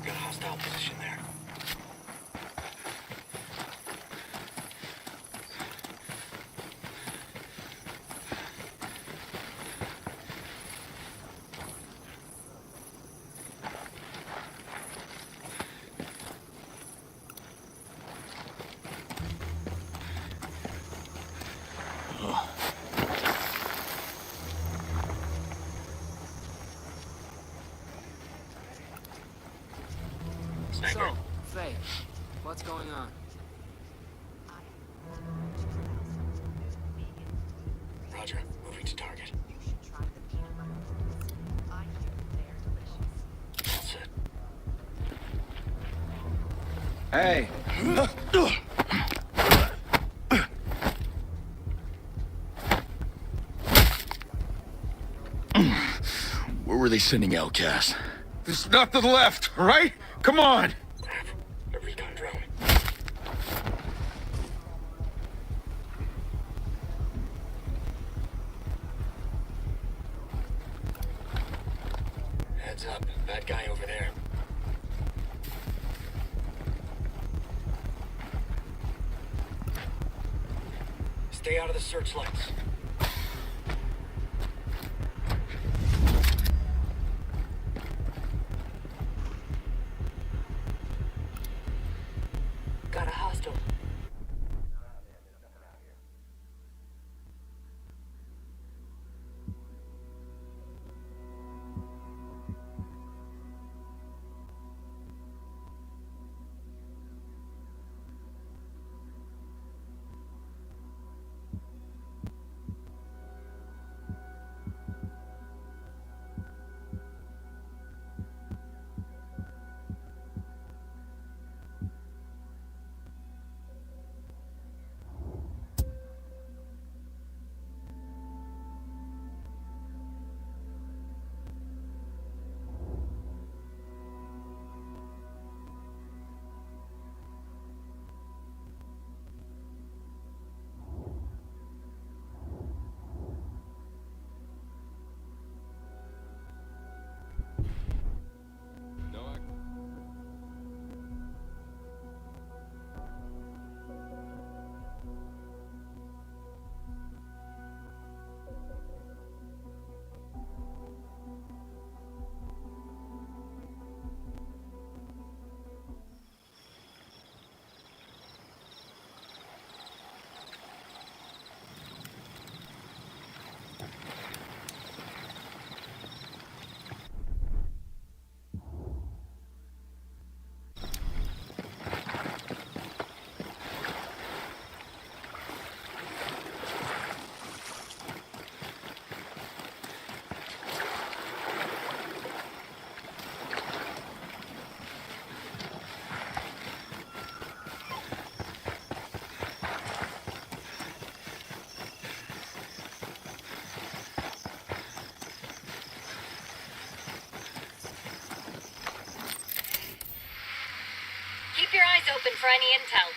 Got a hostile position there. So, Faye, what's going on? Roger. Moving to target. Hey. Where were they sending outcasts? There's nothing left, right? Come on! A recon drone. Heads up, bad guy over there. Stay out of the searchlights. Got a hostile. Keep your eyes open for any intel.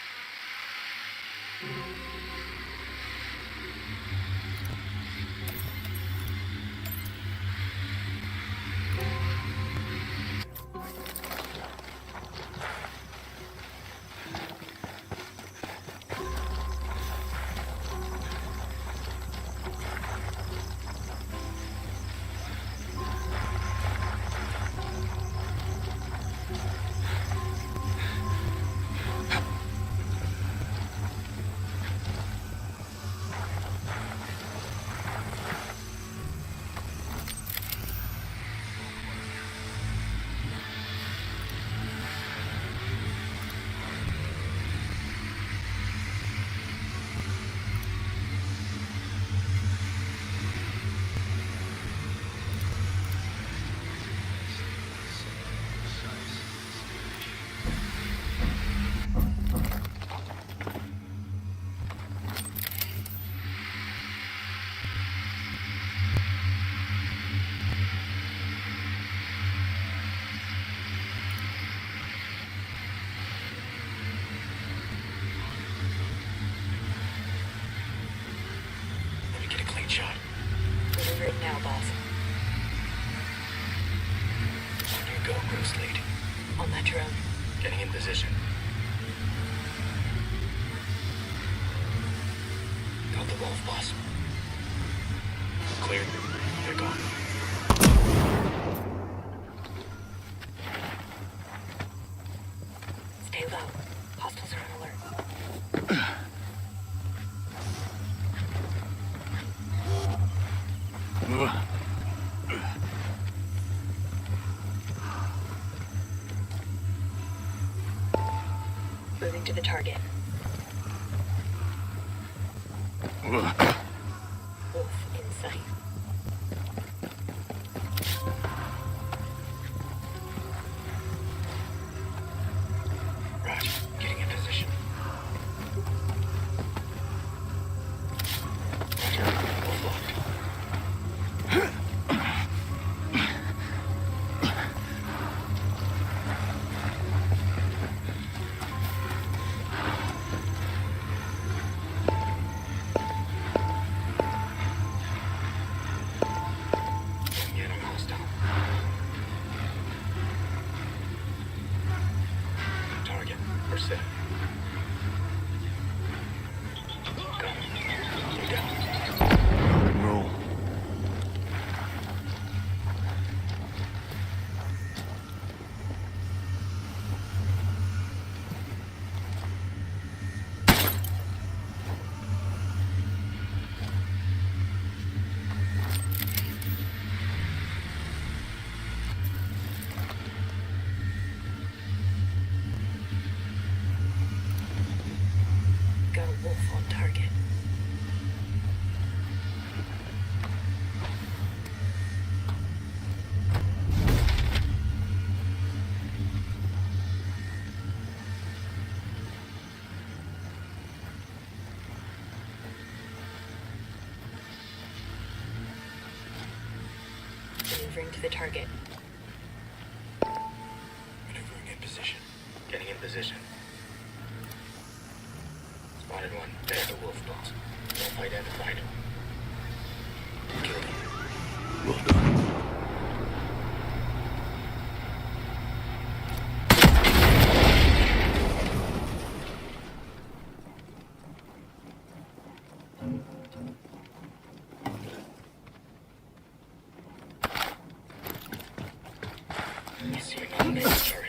Let me get a clean shot. Moving right now, boss. On you go, Gross Lead. On that drone. Getting in position. Got the wolf, boss. Clear. They're gone. Stay low. Hostiles are on alert. Moving to the target. Wolf in sight. Right. We're set. Got him. You're down. Rock and roll. Got a wolf on target. Maneuvering to the target. Maneuvering in position. Getting in position. Spotted one. There's the wolf, boss. Wolf identified. Killed him. Well done. I see another military.